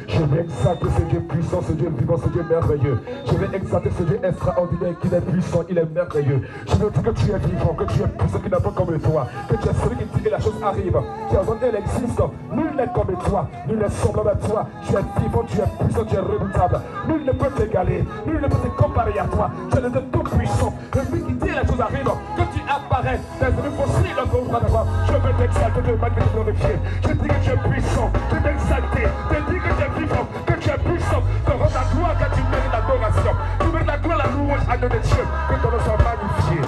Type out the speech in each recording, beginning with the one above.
Je vais exalter ce Dieu puissant, ce Dieu vivant, ce Dieu merveilleux. Je vais exalter ce Dieu extraordinaire, qu'il est puissant, il est merveilleux. Je veux dire que tu es vivant, que tu es puissant, qu'il n'est pas comme toi. Que tu es celui qui dit que la chose arrive. Qui a donné, elle existe. Nul n'est comme toi, nul n'est semblable à toi. Tu es vivant, tu es puissant, tu es redoutable. Nul ne peut t'égaler, nul ne peut te comparer à toi. Tu es le Dieu tout puissant. Celui qui dit que la chose arrive, que tu apparais. Tes ennemis fossiles, notre bras d'avant. Je veux t'exalter, te mettre te glorifier. Je dis que tu es puissant, je veux t'exalter. Je dis que tu es vivant, que tu es puissant. Te rends la gloire quand tu mérites l'adoration. Tu mérites la gloire, la louange à donner Dieu. Que ton nom soit magnifié,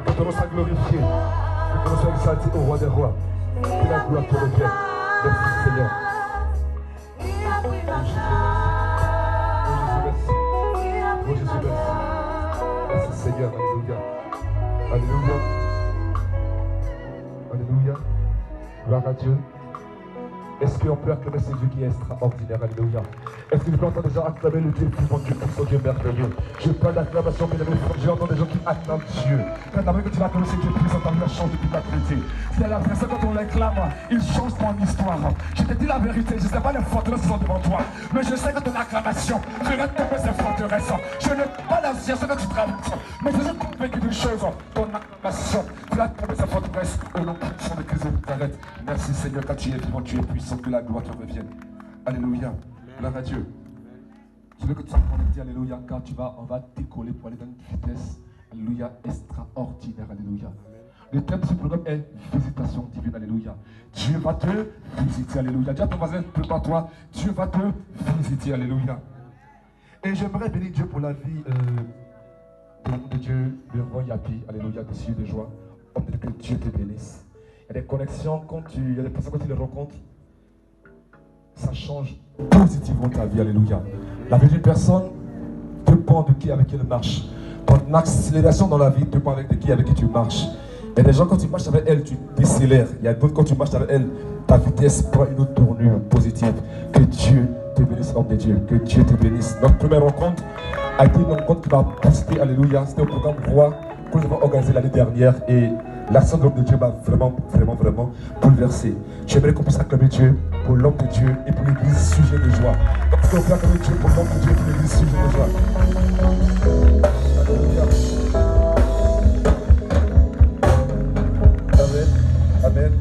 que ton nom soit glorifié, que ton nom soit exalté au roi des rois. Que la gloire te revienne. Merci Seigneur. Oh Jésus, merci. Merci Seigneur, alléluia. Alléluia. Alléluia. Gloire à Dieu. Est-ce qu'on peut acclamer ce Dieu qui est extraordinaire? Alléluia. Est-ce que je peux entendre des gens acclamer le Dieu vivant, Dieu puissant, Dieu merveilleux? Je parle d'acclamation, bien aimé, j'entends des gens qui acclament Dieu. Quand t'as vu que tu vas acclamer ce Dieu puissant, t'as vu la chance de toute la vérité. C'est la personne quand on l'acclame, il change ton histoire. Je te dis la vérité, je ne sais pas les forteresses qui sont devant toi, mais je sais que ton acclamation, tu vas tomber ces forteresses. Je n'ai pas la science que tu traverses, mais je suis convaincu d'une chose, ton acclamation, tu vas tomber ces forteresses au nom puissant de Christ de Nazareth. Merci Seigneur, quand tu es vivant, tu es puissant, que la gloire te revienne. Alléluia. Gloire à Dieu. Je veux que tu sois connecté, alléluia, car on va décoller pour aller dans une vitesse, alléluia, extraordinaire, alléluia. Le thème de ce programme est visitation divine, alléluia. Dieu va te visiter, alléluia. Dis à ton voisin, prépare-toi, Dieu va te visiter, alléluia. Et j'aimerais bénir Dieu pour la vie de Dieu, le roi Yapi, alléluia, des cieux de joie. On dit que Dieu te bénisse. Il y a des connexions, il y a des personnes quand tu les rencontres, ça change positivement ta vie, alléluia. La vie d'une personne dépend de qui avec qui elle marche. Ton accélération dans la vie dépend avec qui tu marches. Il y a des gens quand tu marches avec elle, tu décélères. Il y a d'autres quand tu marches avec elle, ta vitesse prend une autre tournure positive. Que Dieu te bénisse, homme de Dieu. Que Dieu te bénisse. Notre première rencontre a été une rencontre qui va booster, alléluia. C'était au programme Roi que nous avons organisé l'année dernière et l'action de l'homme de Dieu m'a vraiment bouleversé. J'aimerais qu'on puisse acclamer Dieu pour l'homme de Dieu et pour l'église sujet de joie. Donc on peut acclamer Dieu pour l'homme de Dieu et pour l'église sujet de joie. Alléluia. Amen. Amen.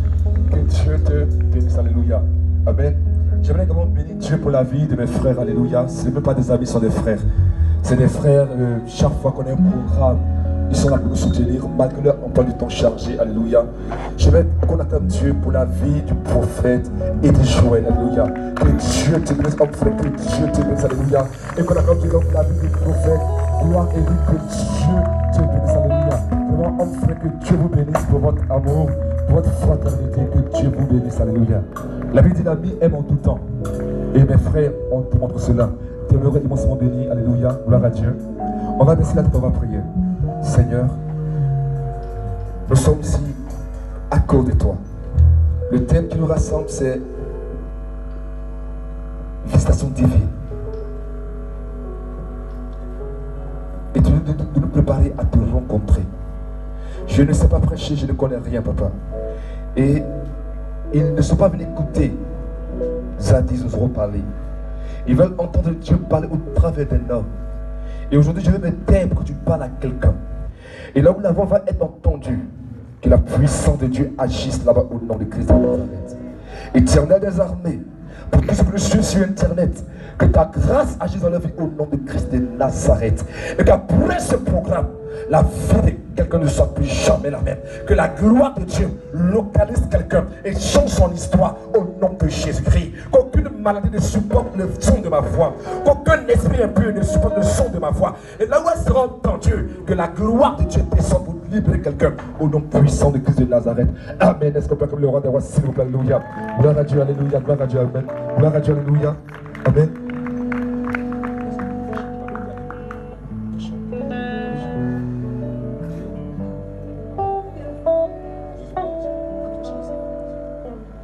Que Dieu te bénisse. Alléluia. Amen. J'aimerais également bénir Dieu pour la vie de mes frères. Alléluia. Ce n'est même pas des amis, ce sont des frères. C'est des frères, chaque fois qu'on a un programme, ils sont là pour nous soutenir malgré leur emploi du temps chargé. Alléluia. Je vais qu'on acclame Dieu pour la vie du prophète et de Joël. Alléluia. Que Dieu te bénisse, homme frère, que Dieu te bénisse. Alléluia. Et qu'on acclame Dieu pour la vie du prophète. Gloire et vie, que Dieu te bénisse. Alléluia. Vraiment, homme frère, que Dieu vous bénisse pour votre amour, pour votre fraternité. Que Dieu vous bénisse. Alléluia. La vie d'une amie aime en tout temps. Et mes frères, on te montre cela. Demeurez immensément bénis. Alléluia. Gloire à Dieu. On va baisser la tête, on va prier. Seigneur, Nous sommes ici à cause de toi. Le thème qui nous rassemble, c'est visitation divine. Et de nous préparer à te rencontrer. Je ne sais pas prêcher, je ne connais rien, papa. Et ils ne sont pas venus écouter Zadis nous reparler. Ils veulent entendre Dieu parler au travers d'un homme. Et aujourd'hui, je veux me taire pour que tu parles à quelqu'un. Et là où la voix va être entendue, que la puissance de Dieu agisse là-bas au nom de Christ de Nazareth. Éternel des armées, pour tous ceux que je suis sur Internet, que ta grâce agisse dans leur vie au nom de Christ de Nazareth. Et qu'après ce programme, la vie de quelqu'un ne soit plus jamais la même. Que la gloire de Dieu localise quelqu'un et change son histoire au nom de Jésus-Christ. Qu'aucune maladie ne supporte le son de ma voix. Qu'aucun esprit impur ne supporte le son de ma voix. Et là où elle sera entendue, que la gloire de Dieu descende pour libérer quelqu'un au nom puissant de Christ de Nazareth. Amen. Est-ce qu'on peut comme le roi des rois, s'il vous plaît, alléluia. Gloire à Dieu, alléluia. Gloire à Dieu, amen. Gloire à Dieu, alléluia. Amen.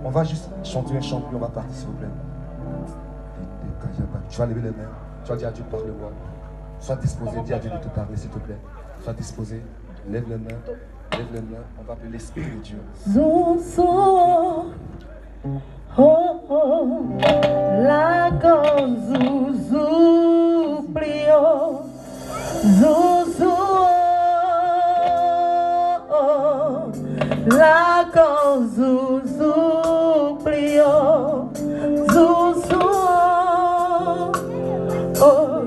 On va juste chanter un chant, puis on va partir, s'il vous plaît. Tu vas lever les mains, tu vas dire à Dieu, parle-moi. Sois disposé, dis à Dieu de te parler, s'il te plaît. Sois disposé, lève les mains, on va appeler l'Esprit de Dieu. Zouzou, oh oh, la zouzou, plio, zouzou, oh, la zouzou, plio, zouzou, oh,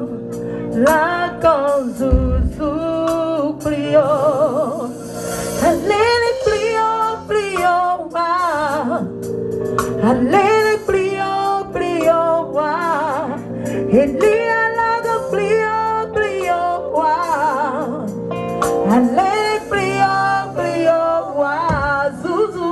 la zouzou, plio. Allez plio, plio, wa. Allez plio, plio, wa. Elia laga plio, plio, wa. Allez plio, plio, wa. Zuzu,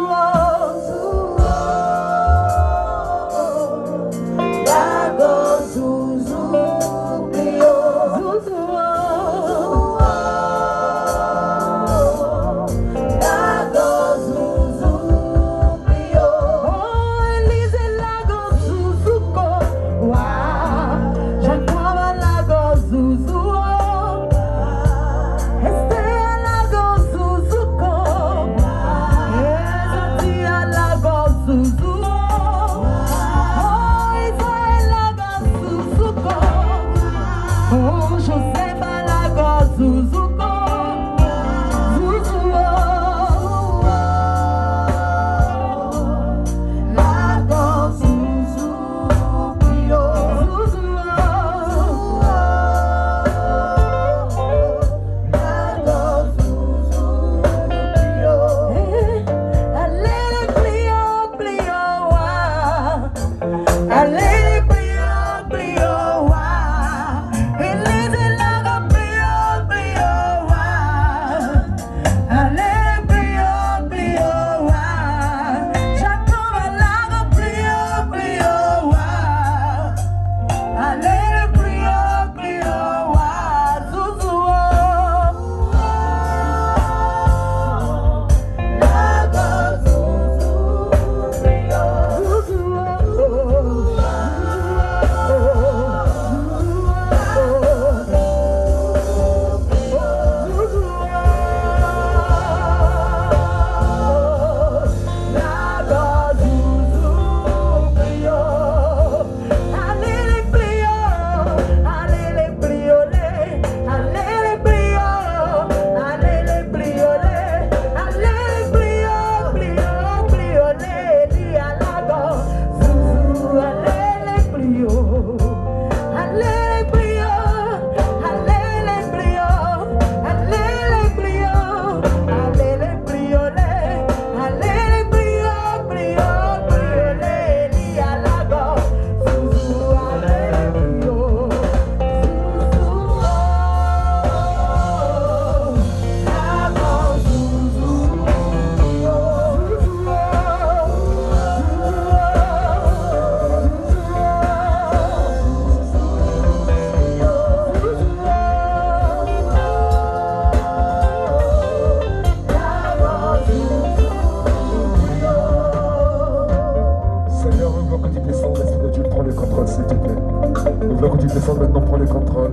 J'aimerais que tu descendes maintenant, prends le contrôle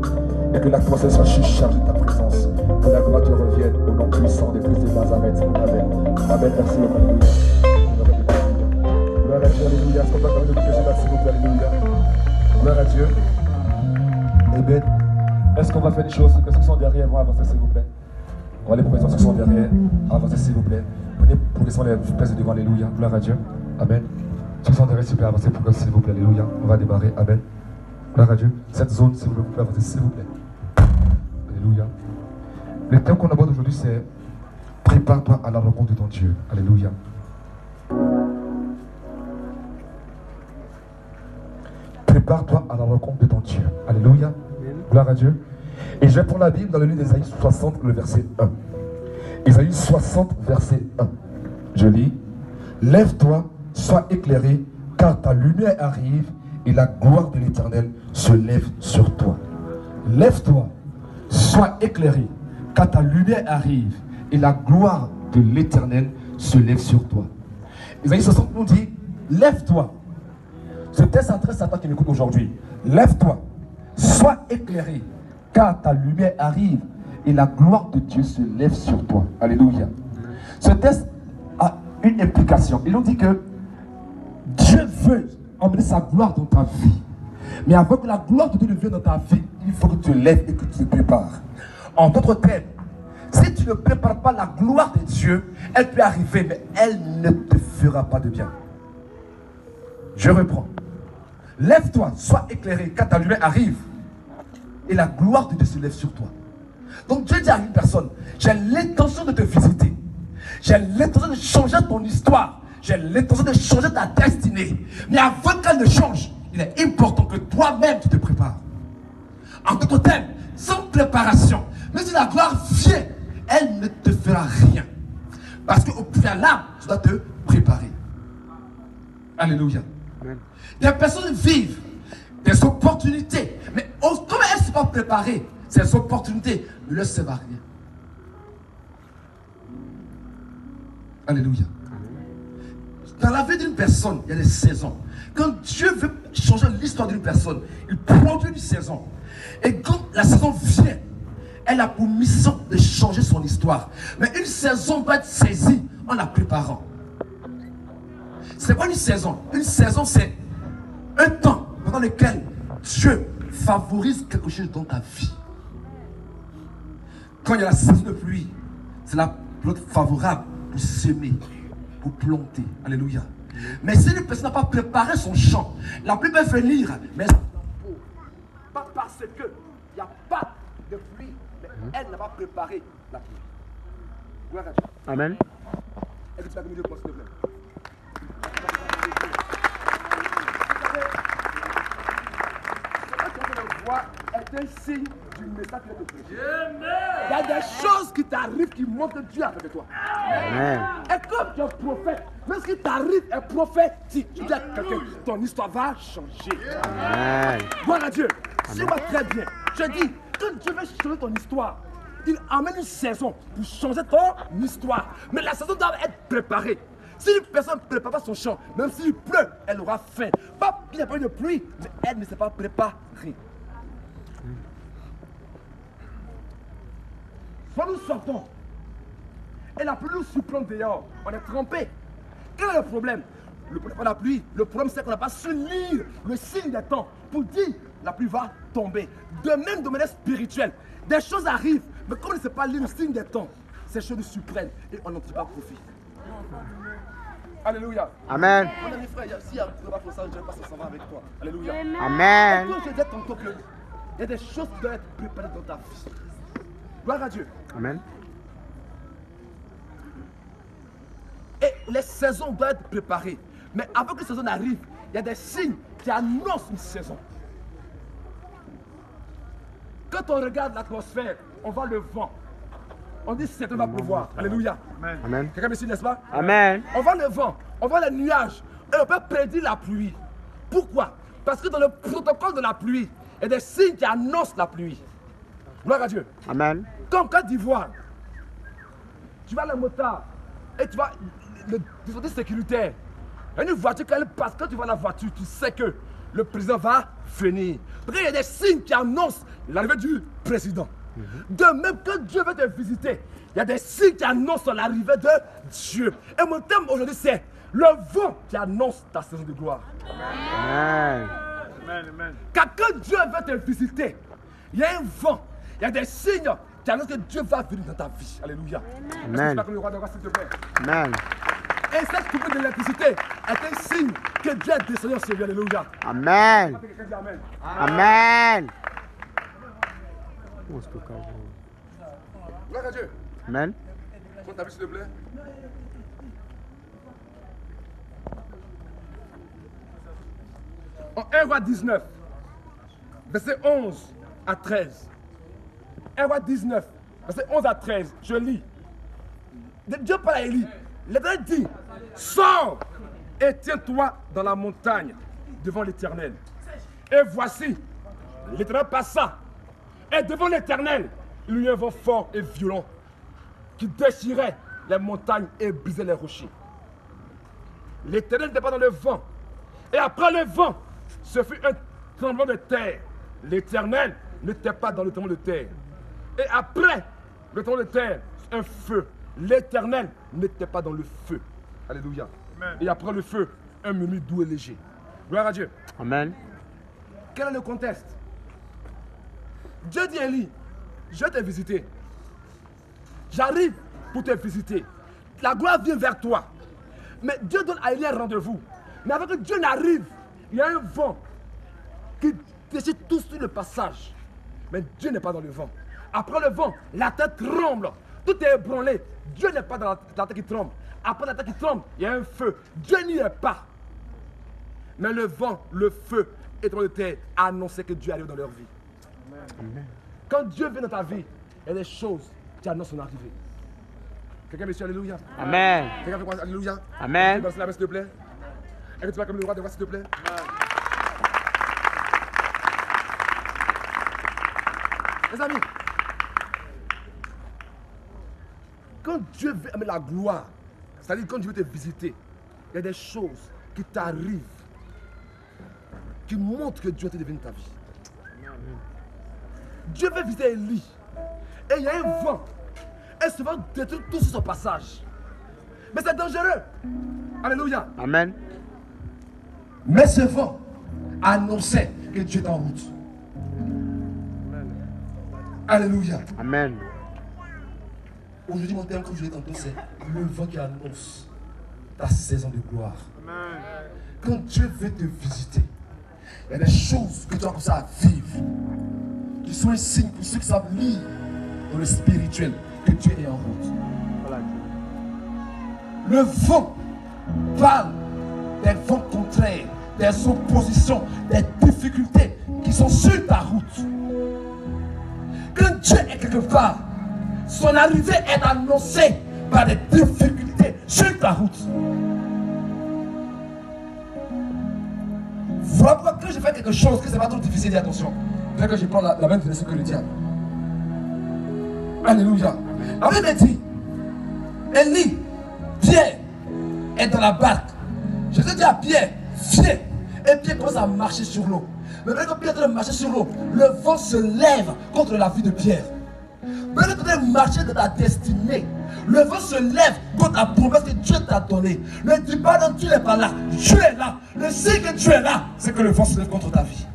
et que l'atmosphère soit chargée de ta présence. Que la gloire te revienne au nom puissant de Christ de Nazareth. Amen. Amen. Merci. Alléluia. Gloire à Dieu. Alléluia. Est-ce qu'on peut accorder une question là, s'il vous plaît? Alléluia. Gloire à Dieu. Amen. Est-ce qu'on va faire des choses? Que ceux qui sont derrière vont avancer, s'il vous plaît. On va les présenter ceux qui sont derrière. Avancez, s'il vous plaît. Venez pour descendre les places devant. Alléluia. Gloire à Dieu. Amen. Ceux qui sont derrière, s'il vous plaît, avancez pour s'il vous plaît. Alléluia. On va démarrer. Amen. Gloire à Dieu. Cette zone, s'il vous plaît, avancer, s'il vous plaît. Alléluia. Le thème qu'on aborde aujourd'hui, c'est prépare-toi à la rencontre de ton Dieu. Alléluia. Prépare-toi à la rencontre de ton Dieu. Alléluia. Gloire à Dieu. Et je vais prendre la Bible dans le livre d'Ésaïe 60, le verset 1. Ésaïe 60, verset 1. Je lis. Lève-toi, sois éclairé, car ta lumière arrive et la gloire de l'Éternel se lève sur toi. Lève-toi, sois éclairé, car ta lumière arrive et la gloire de l'Éternel se lève sur toi. Ésaïe 60 nous dit, lève-toi. Ce texte s'adresse à toi qui m'écoute aujourd'hui. Lève-toi, sois éclairé, car ta lumière arrive et la gloire de Dieu se lève sur toi. Alléluia. Ce texte a une implication. Il nous dit que Dieu veut emmener sa gloire dans ta vie. Mais avant que la gloire de Dieu ne vienne dans ta vie, il faut que tu te lèves et que tu te prépares. En d'autres termes, si tu ne prépares pas la gloire de Dieu, elle peut arriver, mais elle ne te fera pas de bien. Je reprends. Lève-toi, sois éclairé, car ta lumière arrive et la gloire de Dieu se lève sur toi. Donc Dieu dit à une personne, j'ai l'intention de te visiter. J'ai l'intention de changer ton histoire. J'ai l'intention de changer ta destinée. Mais avant qu'elle ne change, il est important que toi-même tu te prépares. En d'autres termes, sans préparation, même si la gloire vient, elle ne te fera rien. Parce qu'au préalable, tu dois te préparer. Alléluia. Amen. Des personnes vivent des opportunités, mais comme elles ne sont pas préparées, ces opportunités ne leur servent à rien. Alléluia. Dans la vie d'une personne, il y a des saisons. Quand Dieu veut changer l'histoire d'une personne, il produit une saison. Et quand la saison vient, elle a pour mission de changer son histoire. Mais une saison doit être saisie en la préparant. C'est quoi une saison? Une saison, c'est un temps pendant lequel Dieu favorise quelque chose dans ta vie. Quand il y a la saison de pluie, c'est la période favorable pour semer, pour planter. Alléluia. Mais si une personne n'a pas préparé son champ, la pluie peut venir, mais pas parce qu'il n'y a pas de pluie, mais elle n'a pas préparé la pluie. Gloire à Dieu. Amen. Est-ce que tu as communiqué pour s'il te plaît? Est un signe du message que tu prêches. Il y a des choses qui t'arrivent qui montrent que Dieu est avec toi. Amen. Et comme tu es prophète, même ce qui t'arrive est prophétique. Tu dis à quelqu'un, ton histoire va changer. Amen. Gloire à Dieu. Suis-moi très bien. Je dis, quand Dieu veut changer ton histoire, il amène une saison pour changer ton histoire. Mais la saison doit être préparée. Si une personne ne prépare pas son champ, même s'il pleut, elle aura faim. Pas qu'il n'y a pas eu de pluie, mais elle ne s'est pas préparée. Soit nous sortons et la pluie nous surprend dehors, on est trempé. Quel est le problème? Le problème n'est pas la pluie, le problème c'est qu'on n'a pas su lire le signe des temps pour dire la pluie va tomber. De même de manière spirituelle, des choses arrivent, mais comme on ne sait pas lire le signe des temps, ces choses nous surprennent et on n'en tire pas profit. Alléluia. Amen. Mon ami frère, s'il y a un travail pour ça, je vais passer ça va avec toi. Alléluia. Amen. Je disais tantôt qu'il y a des choses qui doivent être préparées dans ta vie. Gloire à Dieu. Amen. Et les saisons doivent être préparées. Mais avant que la saison arrive, il y a des signes qui annoncent une saison. Quand on regarde l'atmosphère, on voit le vent. On dit c'est va pleuvoir. Alléluia. Amen. Amen. Quelqu'un me suit, n'est-ce pas? Amen. On voit le vent, on voit les nuages. Et on peut prédire la pluie. Pourquoi? Parce que dans le protocole de la pluie, il y a des signes qui annoncent la pluie. Gloire à Dieu. Amen. Comme Côte d'Ivoire, tu vas à la motard et tu vas le dispositif sécuritaire. Il y a une voiture, quand elle passe, quand tu vois la voiture, tu sais que le président va venir. Parce qu'il y a des signes qui annoncent l'arrivée du président. De même que Dieu veut te visiter, il y a des signes qui annoncent l'arrivée de Dieu. Et mon thème aujourd'hui, c'est le vent qui annonce ta saison de gloire. Amen. Car quand Dieu veut te visiter, il y a un vent, il y a des signes qui annoncent que Dieu va venir dans ta vie. Alléluia. Amen. Comme le roi de roi, s'il te plaît. Amen. Et cette coupure de l'électricité est un signe que Dieu est descendu sur lui. Alléluia. Amen. Amen. Amen. Gloire à Dieu. Amen. Prends ta vie, s'il te plaît. En 1 roi 19, verset 11 à 13. 1 roi 19, verset 11 à 13. Je lis. Dieu parle à Élie. L'Éternel dit, sors et tiens-toi dans la montagne devant l'Éternel. Et voici, l'Éternel passa. Et devant l'Éternel, il y eut un vent fort et violent qui déchirait les montagnes et brisait les rochers. L'Éternel n'était pas dans le vent. Et après le vent, ce fut un tremblement de terre. L'Éternel n'était pas dans le tremblement de terre. Et après le tremblement de terre, un feu. L'Éternel n'était pas dans le feu. Alléluia. Amen. Et après le feu, un murmure doux et léger. Gloire à Dieu. Amen. Quel est le contexte? Dieu dit à Élie, je vais te visiter. J'arrive pour te visiter. La gloire vient vers toi. Mais Dieu donne à Élie un rendez-vous. Mais avant que Dieu n'arrive, il y a un vent qui déchire tout sur le passage. Mais Dieu n'est pas dans le vent. Après le vent, la terre tremble. Tout est ébranlé. Dieu n'est pas dans la terre qui tremble. Après la terre qui tremble, il y a un feu. Dieu n'y est pas. Mais le vent, le feu et le terre annonçaient que Dieu arrive dans leur vie. Amen. Quand Dieu vient dans ta vie, il y a des choses qui annoncent son arrivée. Quelqu'un me dit alléluia. Amen. Quelqu'un veut dire alléluia. Amen. Tu la main, s'il te plaît. Est-ce que tu vas comme le roi de roi, s'il te plaît? Les amis, quand Dieu veut amener la gloire, c'est-à-dire quand Dieu veut te visiter, il y a des choses qui t'arrivent, qui montrent que Dieu te devenu ta vie. Dieu veut visiter Élie, et il y a un vent, et ce vent détruit tout sur son passage. Mais c'est dangereux. Alléluia. Amen. Mais ce vent annonçait que Dieu est en route. Alléluia. Amen. Aujourd'hui, mon thème, comme je l'ai dit tantôt, c'est le vent qui annonce ta saison de gloire. Amen. Quand Dieu veut te visiter, il y a des choses que tu as commencé à vivre qui sont un signe pour ceux qui savent lire dans le spirituel que Dieu est en route. Voilà. Le vent parle des vents contraires, des oppositions, des difficultés qui sont sur ta route. Quand Dieu est quelque part, son arrivée est annoncée par des difficultés sur ta route. Voilà pourquoi quand je fais quelque chose que ce n'est pas trop difficile, dis attention. Dès que je prends la même direction que le diable. Alléluia. La Bible dit, Élie, Pierre est dans la barque. Jésus dit à Pierre, viens. Et Pierre commence à marcher sur l'eau. Mais quand Pierre est en train de marcher sur l'eau, le vent se lève contre la vie de Pierre. Mais quand tu es en train de marcher dans ta destinée, le vent se lève contre la promesse que Dieu t'a donnée. Ne dis pas non, tu n'es pas là. Dieu est là. Le signe que Dieu est là, c'est que le vent se lève contre ta vie.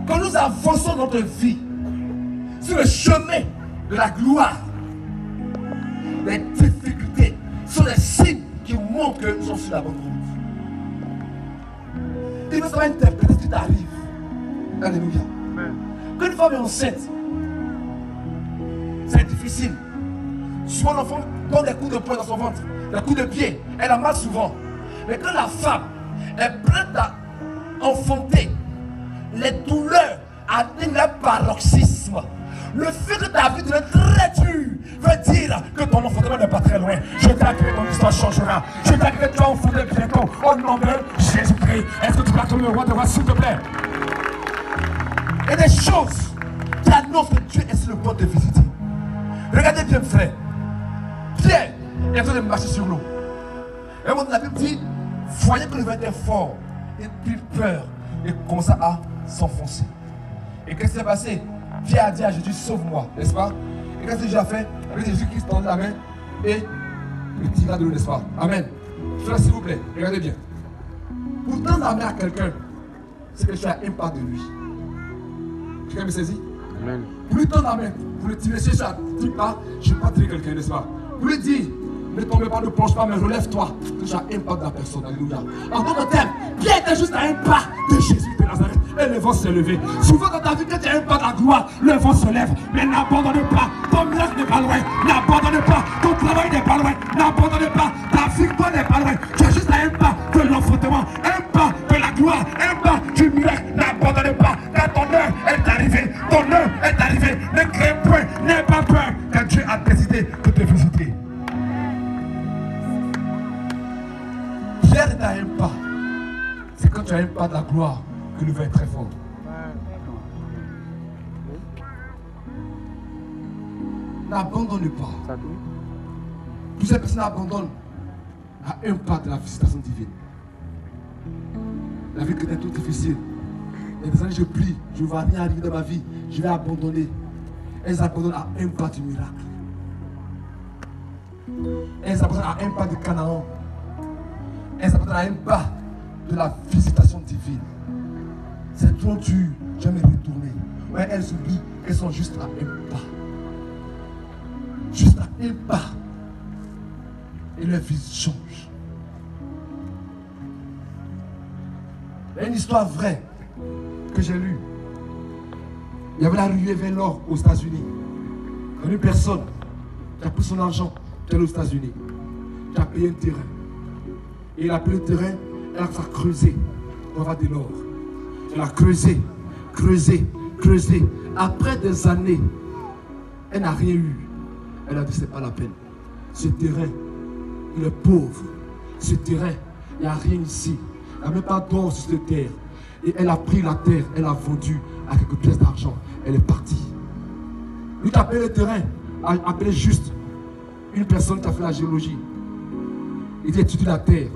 Quand nous avançons dans notre vie, sur le chemin de la gloire, les difficultés sont des signes qui montrent que nous sommes sur la bonne route. Il faut savoir interpréter ce qui t'arrive. Alléluia. Quand une femme est enceinte, c'est difficile. Souvent l'enfant donne des coups de poing dans son ventre, des coups de pied, elle a mal souvent. Mais quand la femme est prête à enfanter, les douleurs atteignent leur paroxysme. Le fait que ta vie devient très dure veut dire que ton enfantement n'est pas très loin. Je t'acclame, ton histoire changera. Je t'acclame, tu vas enfanter bientôt. Au nom de Jésus-Christ. Est-ce que tu vas comme le roi de roi, s'il te plaît? Il y a des choses qui annoncent que Dieu est sur le point de visiter. Regardez bien, frère. Pierre est en train de marcher sur l'eau. Et la Bible dit, voyait que le vent était fort, il prit peur et commença à s'enfoncer. Et qu'est-ce qui s'est passé? Pierre a dit à Jésus, sauve-moi, n'est-ce pas? Et qu'est-ce que Jésus a fait? Avec Jésus-Christ tendait la main et il tira de l'eau, n'est-ce pas? Amen. Frère, s'il vous plaît, regardez bien. Pour tendre la main à quelqu'un, c'est que tu as un pas de lui. Quelqu'un me saisit? Amen. Pour lui tendre la main, pour le tirer, si tu as dit pas, je ne vais pas tirer quelqu'un, n'est-ce pas? Pour lui dire, ne tombe pas, ne plonge pas, mais relève-toi. Tu as un pas de la personne, alléluia. En d'autres termes, Pierre était juste à un pas de Jésus de Nazareth. Et le vent s'est levé. Souvent dans ta vie, quand tu as un pas de la gloire, le vent se lève. Mais n'abandonne pas. Ton miracle n'est pas loin. N'abandonne pas. Ton travail n'est pas loin. N'abandonne pas. Ta victoire n'est pas loin. Tu es juste à un pas de l'enfantement. Un pas de la gloire. Un pas du miracle. N'abandonne pas. Quand ton heure est arrivée. Ton heure est arrivée. Ne crains point. N'aie pas peur. Quand Dieu a décidé de te visiter. Pierre est à un pas. C'est quand tu as un pas de la gloire que le vent est très fort. N'abandonne pas. Plusieurs personnes abandonnent à un pas de la visitation divine. La vie est tout difficile. Il y a des années je prie, je ne vois rien arriver dans ma vie, je vais abandonner. Elles abandonnent à un pas du miracle. Elles abandonnent à un pas du Canaan. Elles abandonnent à un pas de la visitation divine. C'est trop dur, jamais retourner. Ouais, elles oublient qu'elles sont juste à un pas. Juste à un pas. Et leur vie change. Il y a une histoire vraie que j'ai lue. Il y avait la ruée vers l'or aux États-Unis. Il y a une personne qui a pris son argent, qui est aux États-Unis, qui a payé un terrain. Et il a pris le terrain, elle a creusé pour avoir de l'or. Elle a creusé, creusé, creusé. Après des années, elle n'a rien eu. Elle a dit, c'est pas la peine. Ce terrain, il est pauvre. Ce terrain, il n'y a rien ici. Il n'y a même pas d'or sur cette terre. Et elle a pris la terre, elle a vendu à quelques pièces d'argent. Elle est partie. Lui qui a payé le terrain, a appelé juste une personne qui a fait la géologie. Il dit, étudie la terre.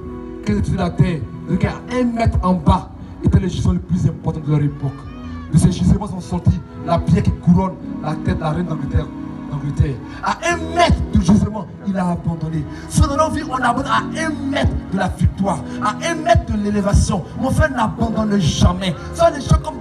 Quand il étudie la terre, regarde, 1 mètre en bas était le gisement le plus important de leur époque. De ces gisements sont sortis la pierre qui couronne la tête de la reine d'Angleterre. À 1 mètre de gisement, il a abandonné. Sur notre vie, on abandonne à 1 mètre de la victoire, à 1 mètre de l'élévation. Mon frère n'abandonne jamais. Ce sont des gens comme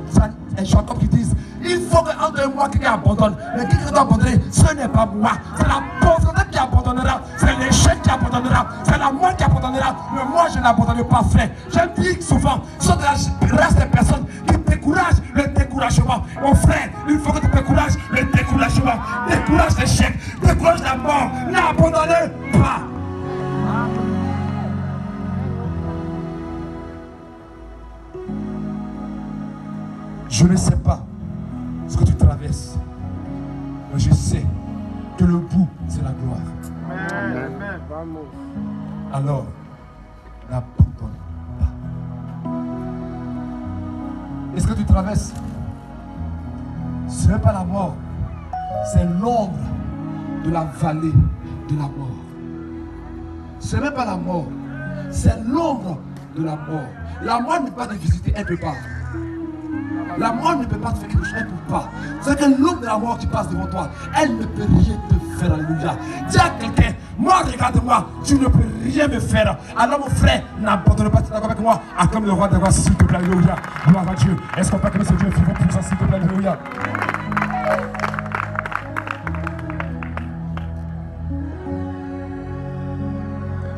Jacob qui disent, il faut qu'entre deux mois quelqu'un abandonne. Mais quelqu'un doit abandonner, ce n'est pas moi. C'est la pauvreté qui abandonnera. C'est l'échec qui abandonnera. C'est la mort qui abandonnera. Mais moi, je n'abandonne pas, frère. J'aime dire souvent, ce sont de la race des personnes qui découragent le découragement. Mon frère, il faut que tu décourages le découragement. Décourage l'échec. Décourage la mort. N'abandonnez pas. Je ne sais pas ce que tu traverses, mais je sais que le bout, c'est la gloire. Amen. Alors, n'abandonne pas. Et ce que tu traverses, ce n'est pas la mort, c'est l'ombre de la vallée de la mort. Ce n'est pas la mort, c'est l'ombre de la mort. La mort ne peut pas te visiter, elle ne peut pas. La mort ne peut pas te faire quelque chose, elle ne peut pas. C'est que l'ombre de la mort qui passe devant toi, elle ne peut rien te faire, alléluia. Dis à quelqu'un, moi regarde-moi, tu ne peux rien me faire. Alors mon frère, n'abandonne pas, tu es d'accord avec moi. Acclame le roi des rois, s'il te plaît, alléluia. Gloire à Dieu. Est-ce qu'on peut acclamer ce Dieu vivant puissant, s'il te plaît, alléluia.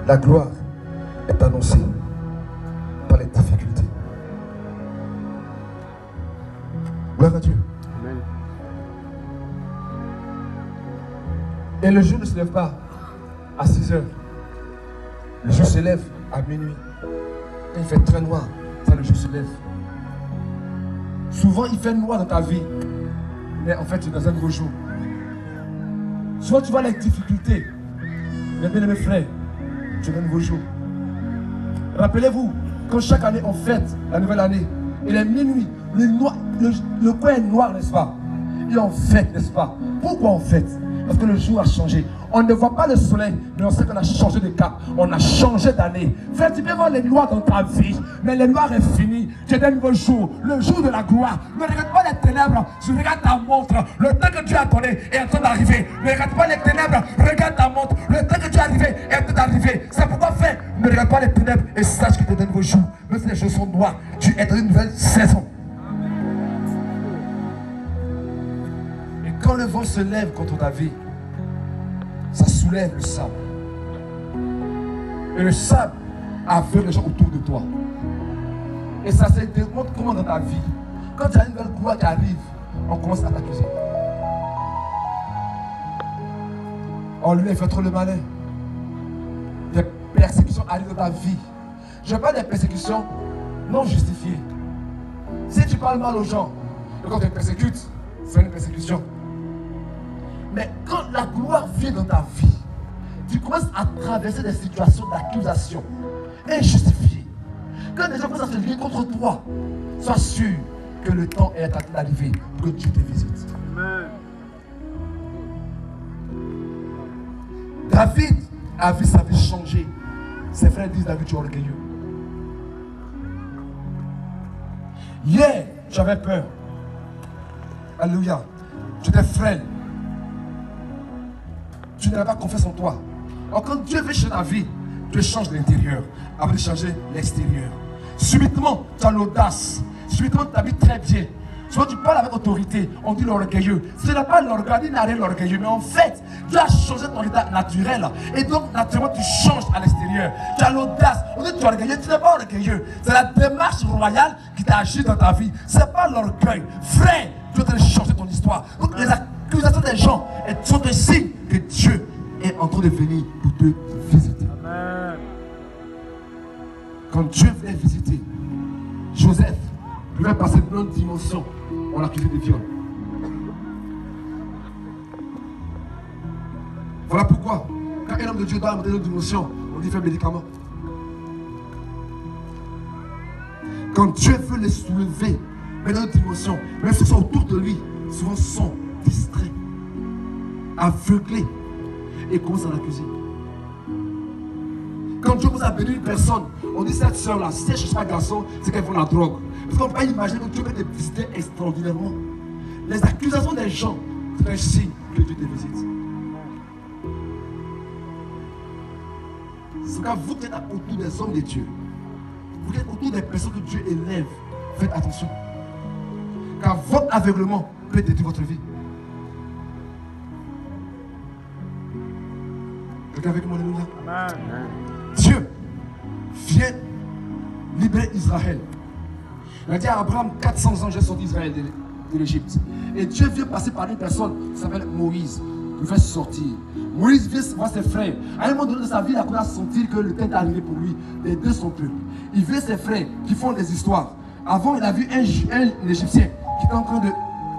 La gloire est annoncée par les difficultés. Gloire à Dieu. Amen. Et le jour ne se lève pas à 6 heures. Le jour se lève à minuit. Quand il fait très noir, ça, le jour se lève. Souvent, il fait noir dans ta vie. Mais en fait, tu es dans un nouveau jour. Souvent, tu vois les difficultés. Mais bien mes frères, tu es dans un nouveau jour. Rappelez-vous, quand chaque année on fête la nouvelle année, il est minuit, le coin est noir, n'est-ce pas? Et on fête, n'est-ce pas? Pourquoi on fête? Parce que le jour a changé. On ne voit pas le soleil, mais on sait qu'on a changé de cap. On a changé d'année. Frère, tu peux voir les noirs dans ta vie, mais les noirs est fini. Tu es un nouveau jour, le jour de la gloire. Ne regarde pas les ténèbres, je regarde ta montre. Le temps que Dieu a donné est en train d'arriver. Ne regarde pas les ténèbres, regarde ta montre. Le temps que Dieu a arrivé est en train d'arriver. C'est pourquoi fais, ne regarde pas les ténèbres et sache que tu es un nouveau jour. Même si les choses sont noires, tu es dans une nouvelle saison. Et quand le vent se lève contre ta vie, ça soulève le sable. Et le sable aveugle les gens autour de toi. Et ça se démontre comment dans ta vie, quand tu as une nouvelle gloire qui arrive, on commence à t'accuser. Oh, lui, il fait trop le malin. Des persécutions arrivent dans ta vie. Je parle des persécutions non justifiées. Si tu parles mal aux gens, et quand tu les persécutes, c'est une persécution. Mais quand la gloire vient dans ta vie, tu commences à traverser des situations d'accusation injustifiées. Quand les gens commencent à se lier contre toi, sois sûr que le temps est en train d'arriver pour que Dieu te visite. Amen. David a vu sa vie changer. Ses frères disent: David, tu es orgueilleux. Hier, j'avais peur. Alléluia. Tu étais frêle. Tu n'avais pas confiance en toi. Alors quand Dieu veut changer ta vie, Dieu change l'intérieur avant de changer l'extérieur. Subitement, tu as l'audace. Subitement, tu t'habilles très bien. Souvent, tu parles avec autorité. On dit l'orgueilleux. Ce n'est pas l'orgueil, il n'a rien l'orgueilleux. Mais en fait, Dieu a changé ton état naturel. Et donc, naturellement, tu changes à l'extérieur. Tu as l'audace. On dit tu es orgueilleux. Tu n'es pas orgueilleux. C'est la démarche royale qui t'a agi dans ta vie. Ce n'est pas l'orgueil. Frère, Dieu t'a changé ton histoire. Donc, les accusations des gens sont un signe que Dieu est en train de venir pour te visiter. Amen. Quand Dieu venait visiter Joseph, il devait passer d'une autre dimension. On l'accusait de viol. Voilà pourquoi, quand un homme de Dieu doit monter une autre dimension, on dit fait médicament. Quand Dieu veut les soulever, mais dans une autre dimension, même ceux qui sont autour de lui, souvent sont distraits, aveuglés, et commencent à l'accuser. Quand Dieu commence à bénir une personne, on dit cette soeur-là, si elle ne cherche pas garçon, c'est qu'elle vend la drogue. Parce qu'on ne peut pas imaginer que Dieu peut te visiter extraordinairement. Les accusations des gens, c'est un signe que Dieu te visite. C'est quand vous qui êtes autour des hommes de Dieu, vous qui êtes autour des personnes que Dieu élève, faites attention. Car votre aveuglement peut détruire votre vie. Quelqu'un avec moi, alléluia. Amen. Dieu vient libérer Israël. Il a dit à Abraham, 400 ans, j'ai sorti Israël de l'Égypte. Et Dieu vient passer par une personne qui s'appelle Moïse, qui fait sortir. Moïse vient voir ses frères. À un moment donné de sa vie, il a commencé à sentir que le temps est arrivé pour lui. Les deux sont plus. Il vient ses frères qui font des histoires. Avant, il a vu un Égyptien qui était en train de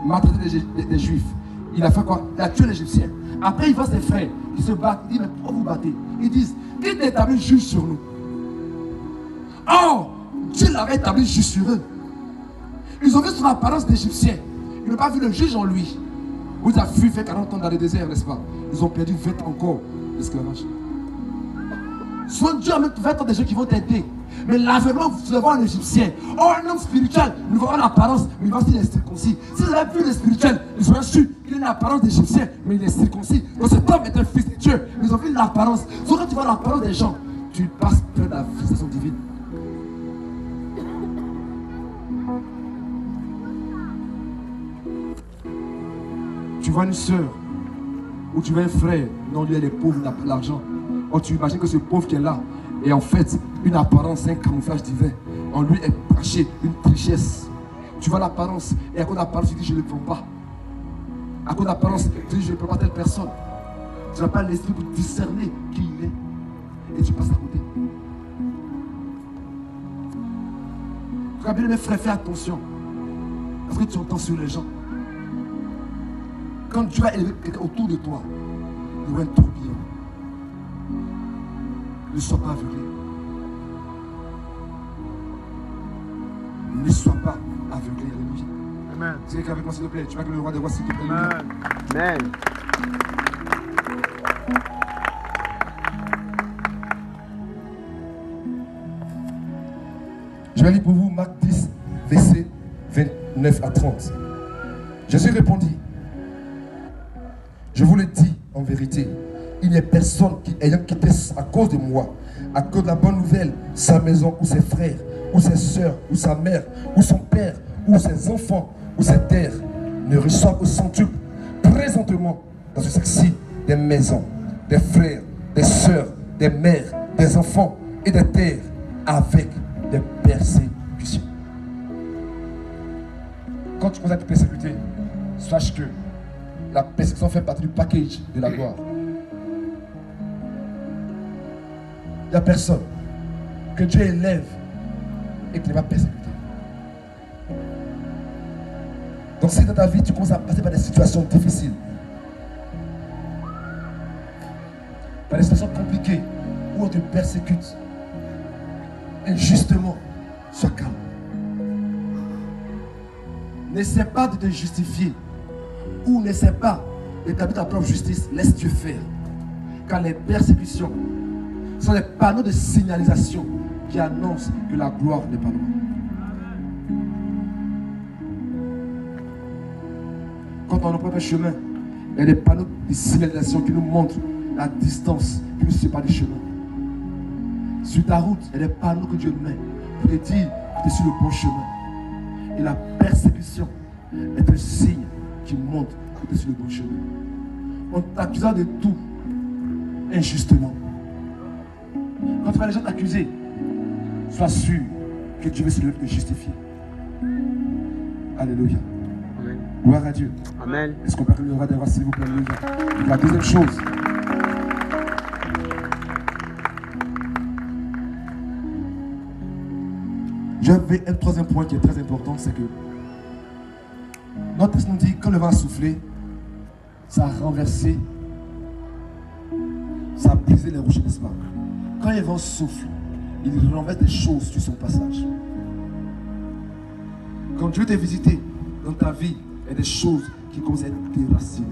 maltraiter des Juifs. Il a fait quoi? Il a tué l'Égyptien. Après, il voit ses frères qui se battent. Il dit, mais pourquoi vous battez? Ils disent, qui t'a établi juge sur nous? Oh, Dieu l'avait établi juge sur eux. Ils ont vu son apparence d'Égyptien. Ils n'ont pas vu le juge en lui. Où il a fui, fait 40 ans dans le désert, n'est-ce pas? Ils ont perdu 20 ans encore d'esclavage. Soit Dieu a même 20 ans des gens qui vont t'aider. Mais l'aveuglement, vous devez voir un Égyptien. Oh, un homme spirituel, il va voir l'apparence, mais il va aussi être circoncis. Si vous avez vu le spirituel, ils auraient su qu'il a une apparence d'Égyptien, mais il est circoncis. Donc cet homme est un fils de Dieu. Ils ont vu l'apparence. Soit quand tu vois l'apparence des gens, tu passes près de la visitation divine. Tu vois une soeur, ou tu vois un frère, non, lui elle est pauvre, il n'a pas l'argent. Or tu imagines que ce pauvre qui est là est en fait une apparence, un camouflage divin. En lui est caché une richesse. Tu vois l'apparence, et à cause de l'apparence, tu dis je ne le prends pas. À cause de l'apparence, tu dis je ne prends pas telle personne. Tu n'as pas l'esprit pour discerner qui il est. Et tu passes à côté. Tu as bien mes frères, fais attention. Parce que tu entends sur les gens. Quand Dieu a élevé quelqu'un autour de toi, il y aura un tourbillon. Ne sois pas aveuglé. Ne sois pas aveuglé. Alléluia. Amen. C'est quelqu'un avec moi, s'il te plaît. Tu vois que le roi des rois, s'il te plaît. Amen. Amen. vais lire pour vous Marc 10, versets 29 à 30. Jésus répondit, je vous le dis en vérité, il n'y a personne qui, ayant quitté à cause de moi, à cause de la bonne nouvelle, sa maison ou ses frères, ou ses soeurs, ou sa mère, ou son père, ou ses enfants, ou ses terres, ne reçoive au centuple présentement dans ce sac-ci des maisons, des frères, des sœurs, des mères, des enfants et des terres avec des persécutions. Quand tu commences à être persécuté, sache que la persécution fait partie du package de la gloire. Il n'y a personne que Dieu élève et qui ne va pas persécuter. Donc si dans ta vie tu commences à passer par des situations difficiles, par des situations compliquées où on te persécute injustement, sois calme. N'essaie pas de te justifier ou n'essaie pas d'établir ta propre justice. Laisse Dieu faire. Car les persécutions sont des panneaux de signalisation qui annoncent que la gloire n'est pas loin. Quand on emprunte un chemin, il y a des panneaux de signalisation qui nous montrent la distance qui nous sépare du chemin. Sur ta route, il y a des panneaux que Dieu met pour te dire que tu es sur le bon chemin. Et la persécution est un signe qui montre que tu es sur le bon chemin. On t'accusera de tout injustement. Quand tu vas les gens t'accuser, sois sûr que Dieu veut se lever te justifier. Alléluia. Amen. Gloire à Dieu. Amen. Est-ce qu'on peut le droit d'avoir, s'il vous plaît? Alléluia. Et la deuxième chose, j'avais un troisième point qui est très important, c'est que notre texte nous dit que quand le vent a soufflé, ça a renversé, ça a brisé les rochers, n'est-ce pas? Quand le vent souffle, il renverse des choses sur son passage. Quand Dieu t'a visité dans ta vie, il y a des choses qui commencent à être déracinées.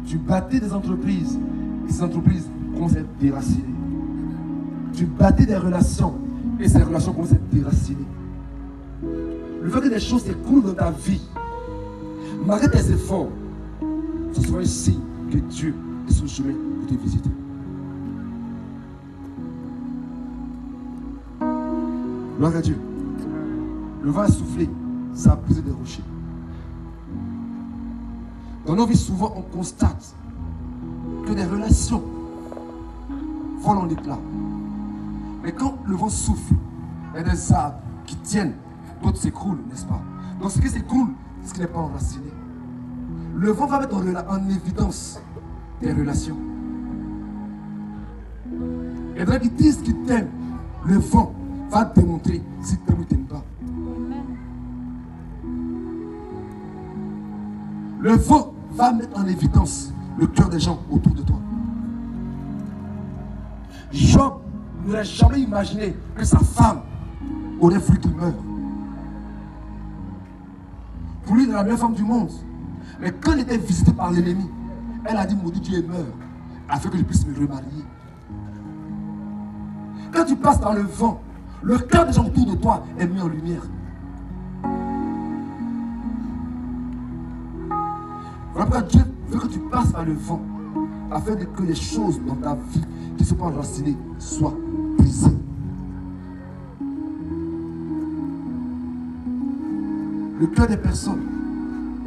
Tu bâtis des entreprises, et ces entreprises commencent à être déracinées. Tu bâtis des relations, et ces relations commencent à être déracinées. Le fait que des choses s'écoulent dans ta vie, malgré tes efforts, ce sera un signe que Dieu est sur le chemin pour te visiter. Gloire à Dieu. Le vent a soufflé, ça a brisé des rochers. Dans nos vies, souvent, on constate que des relations volent en éclats. Mais quand le vent souffle, il y a des arbres qui tiennent, d'autres s'écroulent, n'est-ce pas? Donc ce qui s'écroule, c'est ce qui n'est pas enraciné. Le vent va mettre en évidence des relations. Et dans qui disent qu'ils t'aiment, le vent va démontrer si t'aimes ou t'aimes pas. Le vent va mettre en évidence le cœur des gens autour de toi. Job n'aurait jamais imaginé que sa femme aurait voulu qu'il meure. Pour lui, il est la meilleure femme du monde. Mais quand il était visité par l'ennemi, elle a dit, maudit Dieu meurt, afin que je puisse me remarier. Quand tu passes dans le vent, le cœur des gens autour de toi est mis en lumière. Voilà pourquoi Dieu veut que tu passes par le vent, afin que les choses dans ta vie qui ne sont pas enracinées soient brisées. Le cœur des personnes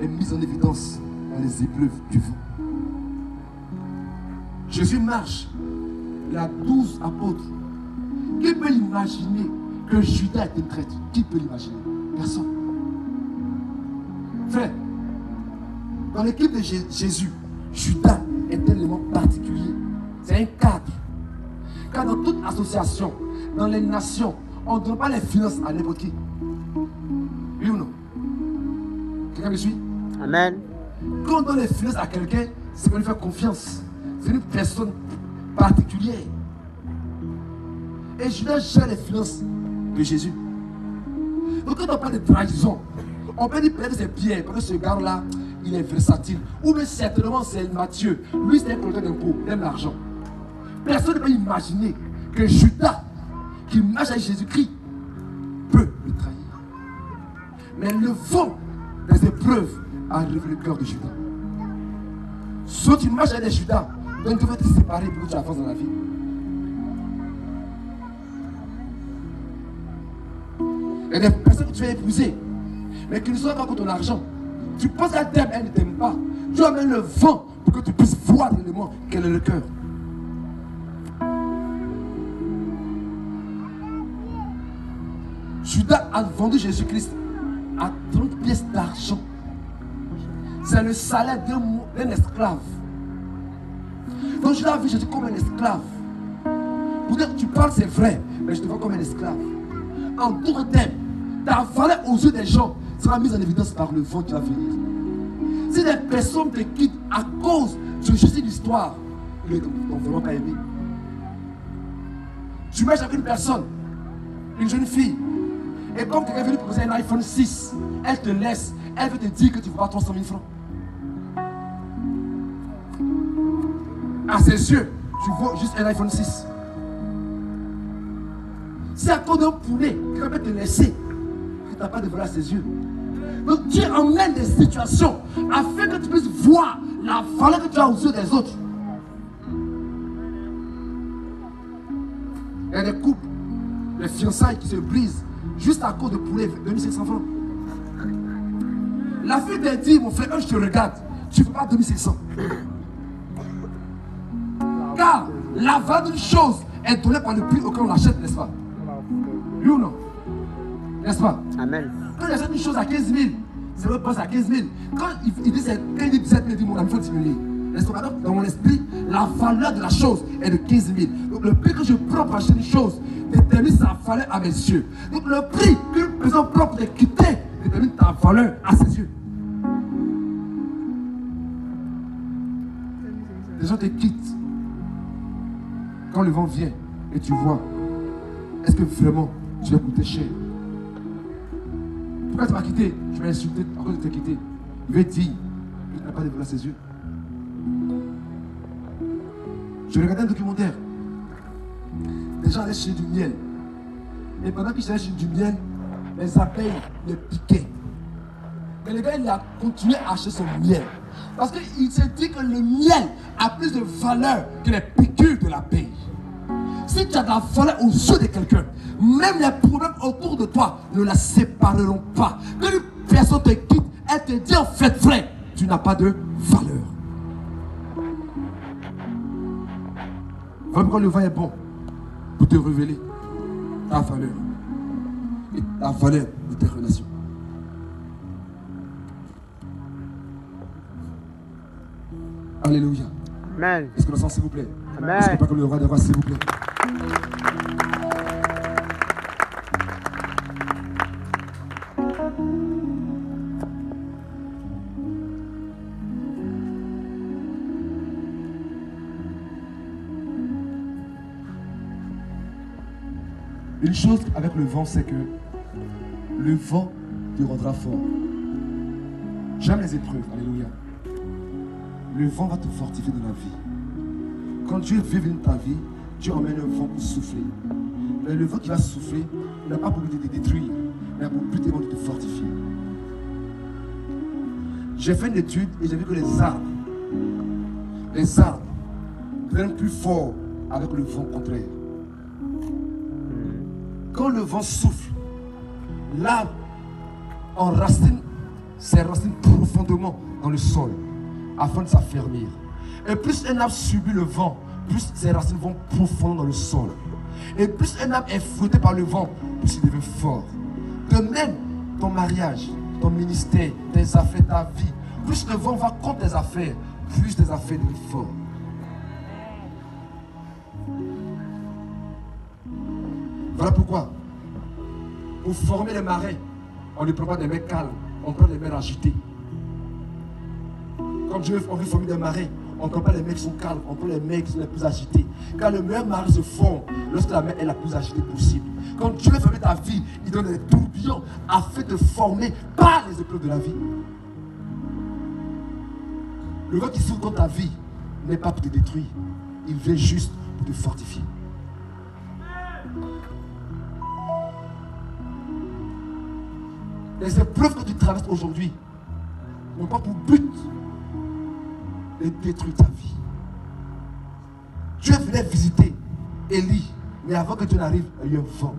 est mis en évidence dans les épreuves du vent. Jésus marche, il a 12 apôtres. Qui peut imaginer que Judas était traître? Qui peut l'imaginer? Personne. Frère, dans l'équipe de Jésus, Judas est un élément particulier. C'est un cadre. Car dans toute association, dans les nations, on ne donne pas les finances à n'importe qui. Oui ou non? Quelqu'un me suit? Amen. Quand on donne les finances à quelqu'un, c'est qu'on lui fait confiance. C'est une personne particulière. Et Judas gère les finances de Jésus. Donc quand on parle de trahison, on peut dire peut-être que c'est Pierre, parce que ce gars-là, il est versatile. Ou bien certainement c'est Matthieu. Lui, c'est un collecteur d'impôts, il aime l'argent. Personne ne peut imaginer que Judas, qui marche avec Jésus-Christ peut le trahir. Mais le vent des épreuves a révélé le cœur de Judas. Soit tu marches avec des Judas, donc tu vas te séparer pour que tu avances dans la vie. Il y a des personnes que tu vas épouser, mais qui ne sont pas pour ton argent. Tu penses qu'elle t'aime, elle ne t'aime pas. Tu amènes le vent pour que tu puisses voir réellement quel est le cœur. Judas a vendu Jésus-Christ à 30 pièces d'argent. C'est le salaire d'un esclave. Donc Judas a vu Jésus comme un esclave. Pour dire que tu parles, c'est vrai, mais je te vois comme un esclave. En d'autres termes, ta valeur aux yeux des gens sera mise en évidence par le vent qui va venir. Si des personnes te quittent à cause de Jésus d'histoire, ils ne t'ont vraiment pas aimé. Tu marches avec une personne, une jeune fille, et comme tu es venu proposer un iPhone 6, elle te laisse, elle veut te dire que tu ne vaux pas 300 000 francs. À ses yeux, tu vaux juste un iPhone 6. C'est à cause d'un poulet qui va te laisser que tu n'as pas de valeur à ses yeux. Donc Dieu emmène des situations afin que tu puisses voir la valeur que tu as aux yeux des autres. Il y a des couples, des fiançailles qui se brisent juste à cause de poulet, 2500 francs. La fille t'a dit, mon frère, je te regarde, tu ne fais pas 2500. Car la valeur d'une chose est donnée par le prix auquel on l'achète, n'est-ce pas? Oui ou non? N'est-ce pas? Amen. Quand il achète une chose à 15 000, c'est le poste à 15 000. Quand il dit 17 000, il dit mon ami, il faut diminuer. N'est-ce pas? Donc, dans mon esprit, la valeur de la chose est de 15 000. Donc le prix que je prends pour acheter une chose détermine sa valeur à mes yeux. Donc le prix qu'une personne prend pour te quitter détermine ta valeur à ses yeux. Les gens te quittent quand le vent vient et tu vois, est-ce que vraiment tu vas coûter cher? Pourquoi tu m'as quitté? Je m'ai insulté à cause de te quitter. Il veut dire que tu n'as pas de valeur à ses yeux. Je regardais un documentaire. Des gens allaient chercher du miel. Et pendant qu'ils cherchaient du miel, les abeilles les piquaient. Mais le gars, il a continué à acheter son miel. Parce qu'il s'est dit que le miel a plus de valeur que les piqûres de l'abeille. Si tu as de la valeur aux yeux de quelqu'un, même les problèmes autour de toi ne la sépareront pas. Quand une personne te quitte, elle te dit en fait, frère, tu n'as pas de valeur. Voilà pourquoi le vent est bon pour te révéler ta valeur et la valeur de tes relations. Alléluia. Amen. Est-ce que le sang, s'il vous plaît? Amen. Est-ce que pas comme le roi des rois, s'il vous plaît? Une chose avec le vent, c'est que le vent te rendra fort. J'aime les épreuves, alléluia. Le vent va te fortifier dans la vie. Quand Dieu veut venir dans ta vie, Dieu emmène un vent pour souffler. Mais le vent qui va souffler, il n'a pas pour but de te détruire, mais pour but de te fortifier. J'ai fait une étude et j'ai vu que les arbres deviennent plus forts avec le vent contraire. Quand le vent souffle, l'arbre enracine ses racines profondément dans le sol afin de s'affermir. Et plus un arbre subit le vent, plus ses racines vont profondément dans le sol. Et plus un arbre est fouetté par le vent, plus il devient fort. De même, ton mariage, ton ministère, tes affaires, ta vie, plus le vent va contre tes affaires, plus tes affaires deviennent fortes. Voilà pourquoi, pour former les marins, on ne prend pas des mers calmes, on prend des mers agitées. Quand Dieu on veut former des marins, on ne prend pas les mers qui sont calmes, on prend les mers qui sont les plus agités. Car le meilleur marin se forme lorsque la mer est la plus agitée possible. Quand Dieu veut former ta vie, il donne des tourbillons afin de former par les épreuves de la vie. Le vent qui souffle dans ta vie n'est pas pour te détruire, il vient juste pour te fortifier. Les épreuves que tu traverses aujourd'hui n'ont pas pour but de détruire ta vie. Dieu venait visiter Élie, mais avant que Dieu n'arrive, il y a eu un vent.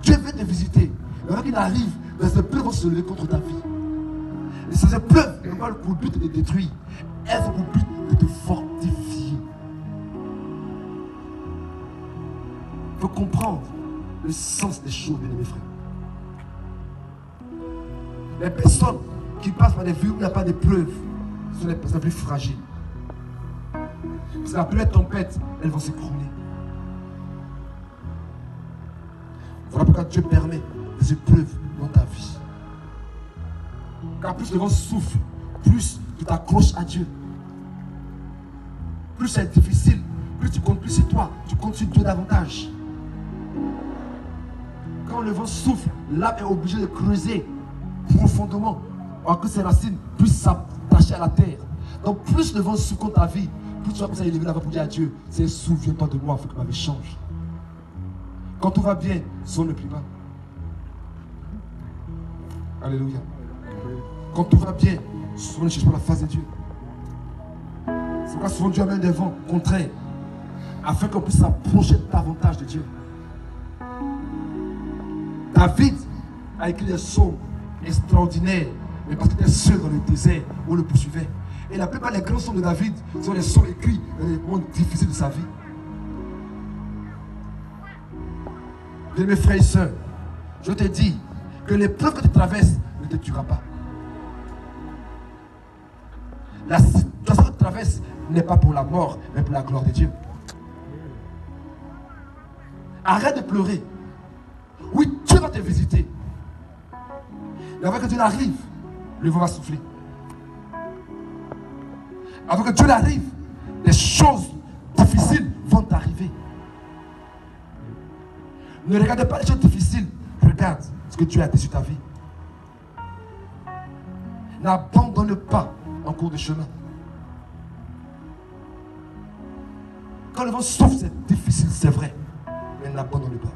Dieu vient te visiter, mais avant qu'il arrive, les épreuves vont se lever contre ta vie. Et ces épreuves n'ont pas pour but de te détruire, elles ont pour but de te fortifier. Il faut comprendre le sens des choses, bien aimés frères. Les personnes qui passent par des vies où il n'y a pas d'épreuves sont les personnes plus fragiles. Parce que la première tempête, elles vont s'écrouler. Voilà pourquoi Dieu permet des épreuves dans ta vie. Car plus le vent souffle, plus tu t'accroches à Dieu. Plus c'est difficile, plus tu comptes plus sur toi, tu comptes sur Dieu davantage. Quand le vent souffle, l'arbre est obligé de creuser profondément pour que ses racines puissent s'attacher à la terre. Donc plus le vent souffle contre ta vie, plus tu vas commencer à élever la voix pour dire à Dieu, c'est souviens-toi de moi, il faut que ma vie change. Quand tout va bien, sonne ne prie pas. Alléluia. Quand tout va bien, souvent ne cherche pas la face de Dieu. C'est pourquoi souvent Dieu amène des vents contraires afin qu'on puisse s'approcher davantage de Dieu. David a écrit des psaumes extraordinaires, mais parce qu'il était seul dans le désert où on le poursuivait. Et la plupart des grands psaumes de David sont des psaumes écrits dans les moments difficiles de sa vie. Bien mes frères et sœurs, je te dis que l'épreuve que tu traverses ne te tuera pas. La situation que tu traverses n'est pas pour la mort, mais pour la gloire de Dieu. Arrête de pleurer. Oui, Dieu va te visiter. Mais avant que Dieu n'arrive, le vent va souffler. Avant que Dieu n'arrive, les choses difficiles vont t'arriver. Ne regarde pas les choses difficiles, regarde ce que Dieu a dit sur ta vie. N'abandonne pas en cours de chemin. Quand le vent souffle, c'est difficile, c'est vrai, mais n'abandonne pas.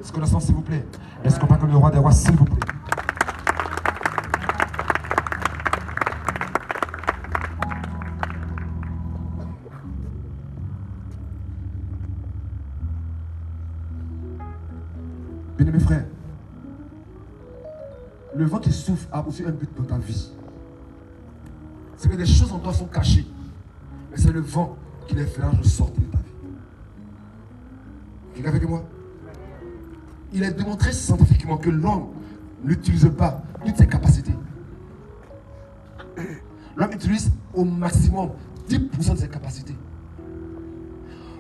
Est-ce qu'on a sens, s'il vous plaît? Est-ce qu'on parle comme le roi des rois, s'il vous plaît? Bien mes frères, le vent qui souffle a aussi un but dans ta vie. C'est que des choses en toi sont cachées, mais c'est le vent qui les fera ressortir de ta vie. Quelqu'un avec moi? Il est démontré scientifiquement que l'homme n'utilise pas toutes ses capacités. L'homme utilise au maximum 10% de ses capacités.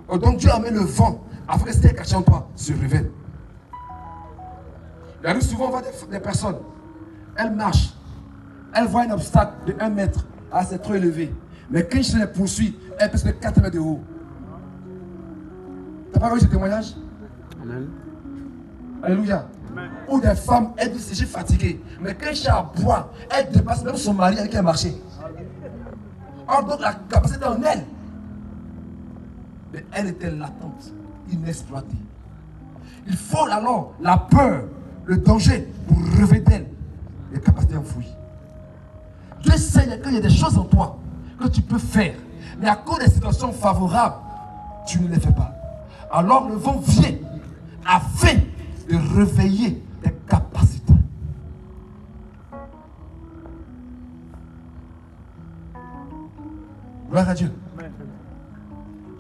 Donc Dieu amène le vent afin que ce qui est caché en toi se révèle. Il arrive souvent, on voit des personnes, elles marchent, elles voient un obstacle de 1 mètre, c'est trop élevé. Mais quand je les poursuis, elles pèsent de 4 mètres de haut. Tu n'as pas vu ce témoignage? Amen. Alléluia. Amen. Ou des femmes, elles disent, je suis fatiguée. Mais quand je suis à bois, elles dépassent même son mari avec qui elle marchait. Or donc la capacité en elle. Mais elle était latente, inexploitée. Il faut alors la peur, le danger pour relever d'elle les capacités enfouies. Dieu sait qu'il y a des choses en toi que tu peux faire, mais à cause des situations favorables, tu ne les fais pas. Alors le vent vient afin de réveiller tes capacités. Gloire à Dieu.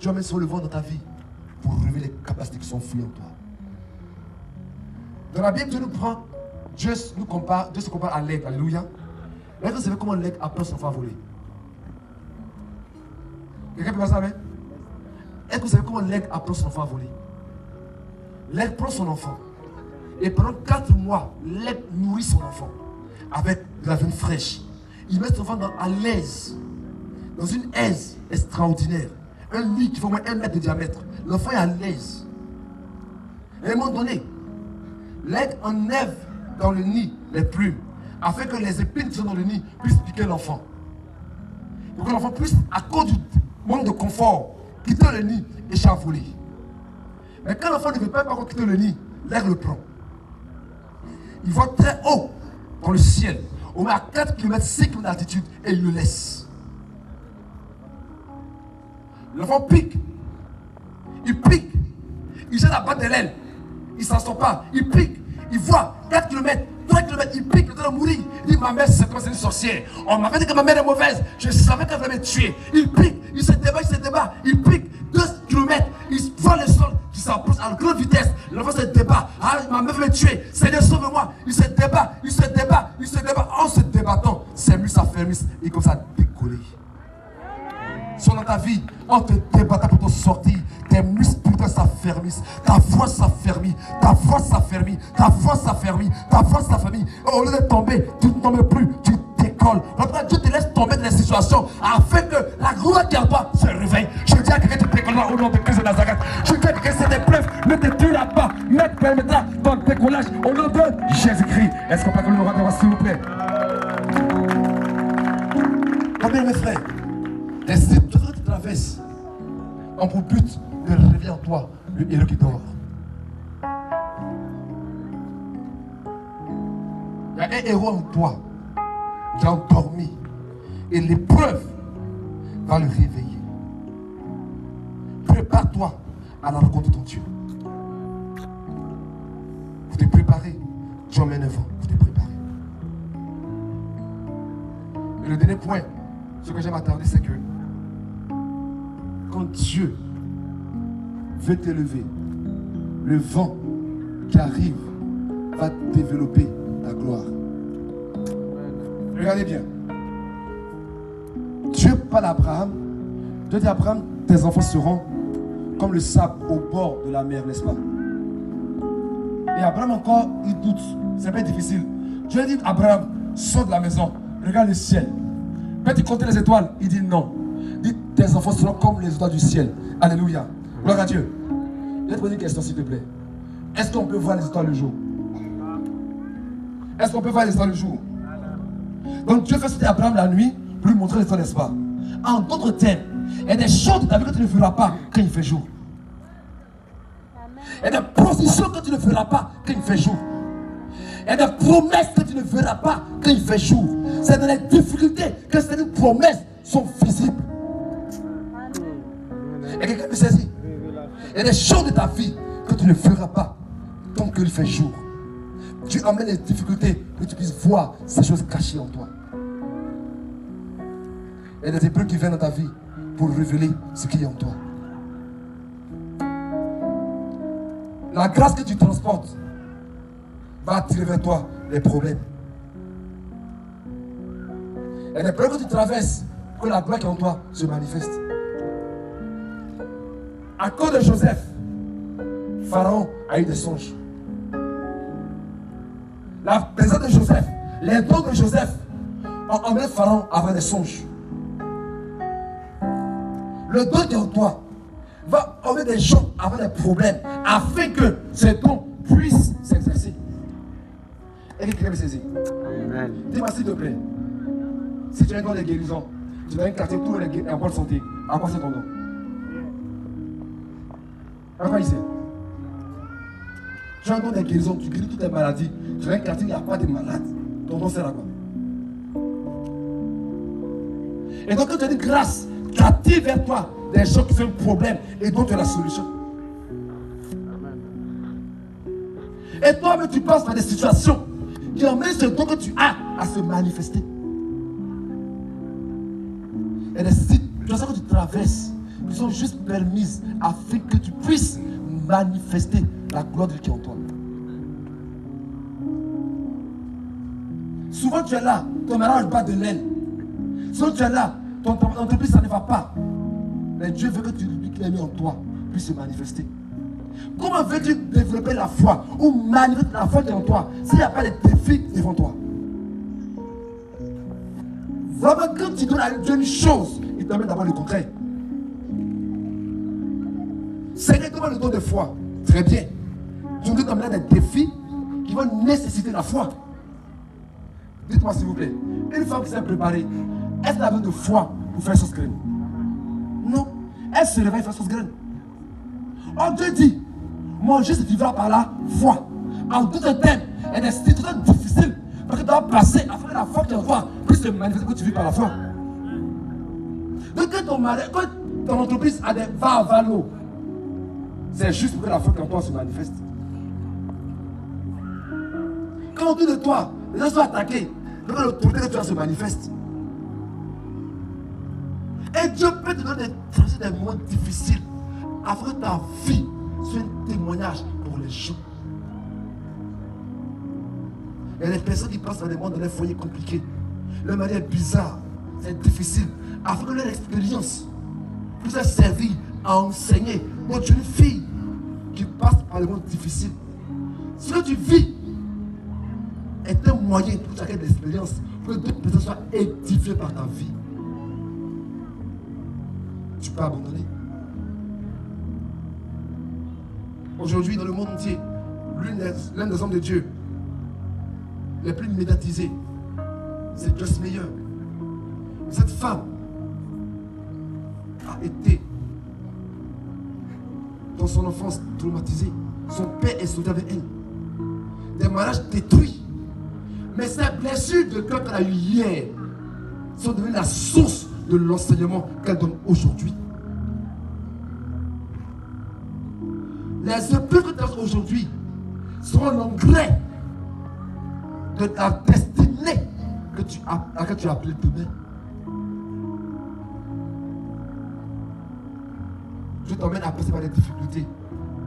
Dieu met sur le vent dans ta vie pour révéler les capacités qui sont fouillées en toi. Dans la Bible, Dieu nous prend, Dieu se compare à l'aigle. Alléluia. Est-ce que vous savez comment l'aigle apprend son enfant à voler? Quelqu'un peut passer avec? Est-ce que vous savez comment l'aigle apprend son enfant à voler? L'aigle prend son enfant. Et pendant 4 mois, l'aigle nourrit son enfant avec de la viande fraîche. Il met son enfant à l'aise, dans une aise extraordinaire. Un nid qui fait au moins 1 mètre de diamètre. L'enfant est à l'aise. Et à un moment donné, l'aigle enlève dans le nid les plumes, afin que les épines qui sont dans le nid puissent piquer l'enfant. Pour que l'enfant puisse, à cause du manque de confort, quitter le nid et chavoler. Mais quand l'enfant ne veut pas encore quitter le nid, l'aigle le prend. il voit très haut dans le ciel, au moins à 4 km, 5 km d'altitude, et il le laisse. L'enfant pique. Il pique. Il cherche à battre de l'aile. Il ne s'en sort pas. Il pique. Il voit 4 km, 3 km, il pique, il est en train de mourir. Il dit, ma mère, c'est comme c'est une sorcière. On m'avait dit que ma mère est mauvaise. Je savais qu'elle allait me tuer. Il pique. Il se débat. Il pique 2 km. Il voit le sol qui s'approche à grande vitesse. L'enfant se débat. Ah, ma mère veut me tuer. Seigneur, sauve-moi. Il se débat. En se débattant, ses muscles s'affermissent et comme ça décoller. Sur dans ta vie, en te débattant pour te sortir, tes muscles putain s'affermissent, ta voix s'affermit, Au lieu de tomber, tu ne tombes plus, tu décolles. Dieu te laisse tomber dans les situations afin que la gloire qui est en toi se réveille. Je dis à quelqu'un que tu décolleras au nom de Christ de Nazareth. Je dis que cette épreuve ne te tuera pas, mais te permettra ton décollage au nom de Jésus-Christ. Est-ce qu'on peut acclamer le roi de roi, s'il vous plaît? Combien mes frères, les situations que tu traverses ont pour but de réveiller en toi le héros qui dort. Il y a un héros en toi qui a endormi et l'épreuve va le réveiller. Prépare-toi à la rencontre de ton Dieu. Vous te préparez, tu emmènes un vent, vous te préparez. Et le dernier point, ce que j'aime attarder, c'est que quand Dieu veut t'élever, le vent qui arrive va développer la gloire. Regardez bien. Dieu parle à Abraham. Dieu dit à Abraham, tes enfants seront comme le sable au bord de la mer, n'est-ce pas? Et Abraham encore, il doute. C'est pas difficile. Dieu dit à Abraham, sors de la maison, regarde le ciel. Peux-tu compter les étoiles? Il dit non. Il dit, tes enfants seront comme les étoiles du ciel. Alléluia. Gloire à Dieu. Je vais te poser une question, s'il te plaît. Est-ce qu'on peut voir les étoiles le jour? Est-ce qu'on peut voir les étoiles le jour? Donc Dieu fait sortir Abraham la nuit pour lui montrer les étoiles, n'est-ce pas? En d'autres termes, il y a des choses de ta vie que tu ne feras pas quand il fait jour. Il y a des positions que tu ne feras pas quand il fait jour. Il y a des promesses que tu ne feras pas quand il fait jour. C'est dans les difficultés que certaines promesses sont visibles. Et quelqu'un me saisit. Il y a des choses de ta vie que tu ne feras pas tant qu'il fait jour. Tu amènes les difficultés pour que tu puisses voir ces choses cachées en toi. Il y a des épreuves qui viennent dans ta vie pour révéler ce qui est en toi. La grâce que tu transportes va attirer vers toi les problèmes. Il y a des problèmes que tu traverses pour que la gloire qui est en toi se manifeste. À cause de Joseph, Pharaon a eu des songes. La présence de Joseph, les dons de Joseph ont emmené Pharaon à avoir des songes. Le don qui est en toi va emmener des gens à avoir des problèmes afin que ces dons puissent s'exercer. Et quelqu'un me saisit. Dis-moi s'il te plaît, si tu as un don de guérison, tu dois écarter tous les en bonne santé. À quoi c'est ton don? À quoi il sait? Tu as un don de guérison, tu guéris toutes les maladies. Tu vas écarter, il n'y a pas de malade. Ton don sert à quoi? Et donc quand tu as une grâce, tu attires vers toi des gens qui ont un problème et dont tu as la solution. Et toi-même tu passes par des situations qui emmènent ce don que tu as à se manifester. Il y a des situations que tu traverses qui sont juste permises afin que tu puisses manifester la gloire de Dieu qui est en toi. Souvent tu es là, ton mariage bat de l'aile. Souvent tu es là, ton entreprise ça ne va pas. Mais Dieu veut que tu lui qu'il a mis en toi puisse se manifester. Comment veux-tu développer la foi ou manifester la foi qui est en toi s'il n'y a pas de défis devant toi? Vraiment, quand tu donnes à Dieu une chose, il t'amène d'avoir le contraire. Seigneur, donne-moi le don de foi. Très bien. Je veux t'amener des défis qui vont nécessiter la foi. Dites-moi s'il vous plaît, une femme qui s'est préparée, est-ce qu'elle a besoin de foi pour faire sauce graine? Non. Elle se réveille et fait sauce graine. Oh, Dieu dit, mon juste vivra par la foi. En d'autres termes, Il y a des situations difficiles parce que tu dois passer afin que la foi que tu vois puisse se manifester, que tu vis par la foi. Donc quand ton entreprise a des va-à-valo, c'est juste pour que la foi en toi se manifeste. Quand autour de toi, les gens sont attaqués, donc l'autorité que tu as se manifeste. Et Dieu peut te donner des moments difficiles afin que ta vie soit un témoignage pour les gens. Il y a des personnes qui passent dans des mondes, dans des foyers compliqués. Leur mari est bizarre, c'est difficile. Afin que leur expérience puisse servir à enseigner aux jeunes filles qui passent par des mondes difficiles. Ce que tu vis est un moyen pour chacun d'expérience pour que d'autres personnes soient édifiées par ta vie. Tu peux abandonner. Aujourd'hui, dans le monde entier, l'un des hommes de Dieu les plus médiatisés, c'est Joyce Meyer. Cette femme a été, dans son enfance, traumatisée. Son père est sauté avec elle. Des mariages détruits. Mais ces blessures de cœur qu'elle a eues hier sont devenues la source de l'enseignement qu'elle donne aujourd'hui. Les épreuves que tu as aujourd'hui seront l'engrais de ta destinée à laquelle tu as appelé demain. Je t'emmène à passer par les difficultés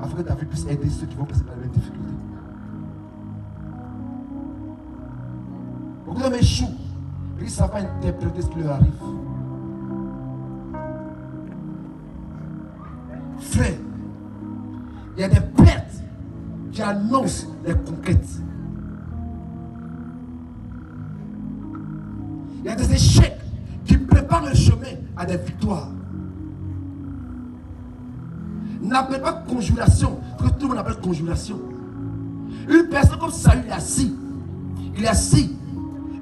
afin que ta vie puisse aider ceux qui vont passer par les mêmes difficultés. Beaucoup d'hommes échouent et ils ne savent pas interpréter ce qui leur arrive. Frère, il y a des pertes qui annoncent les conquêtes. Il y a des échecs qui préparent le chemin à des victoires. N'appelle pas conjuration, que tout le monde appelle conjuration. Une personne comme Saül est assis. Il est assis.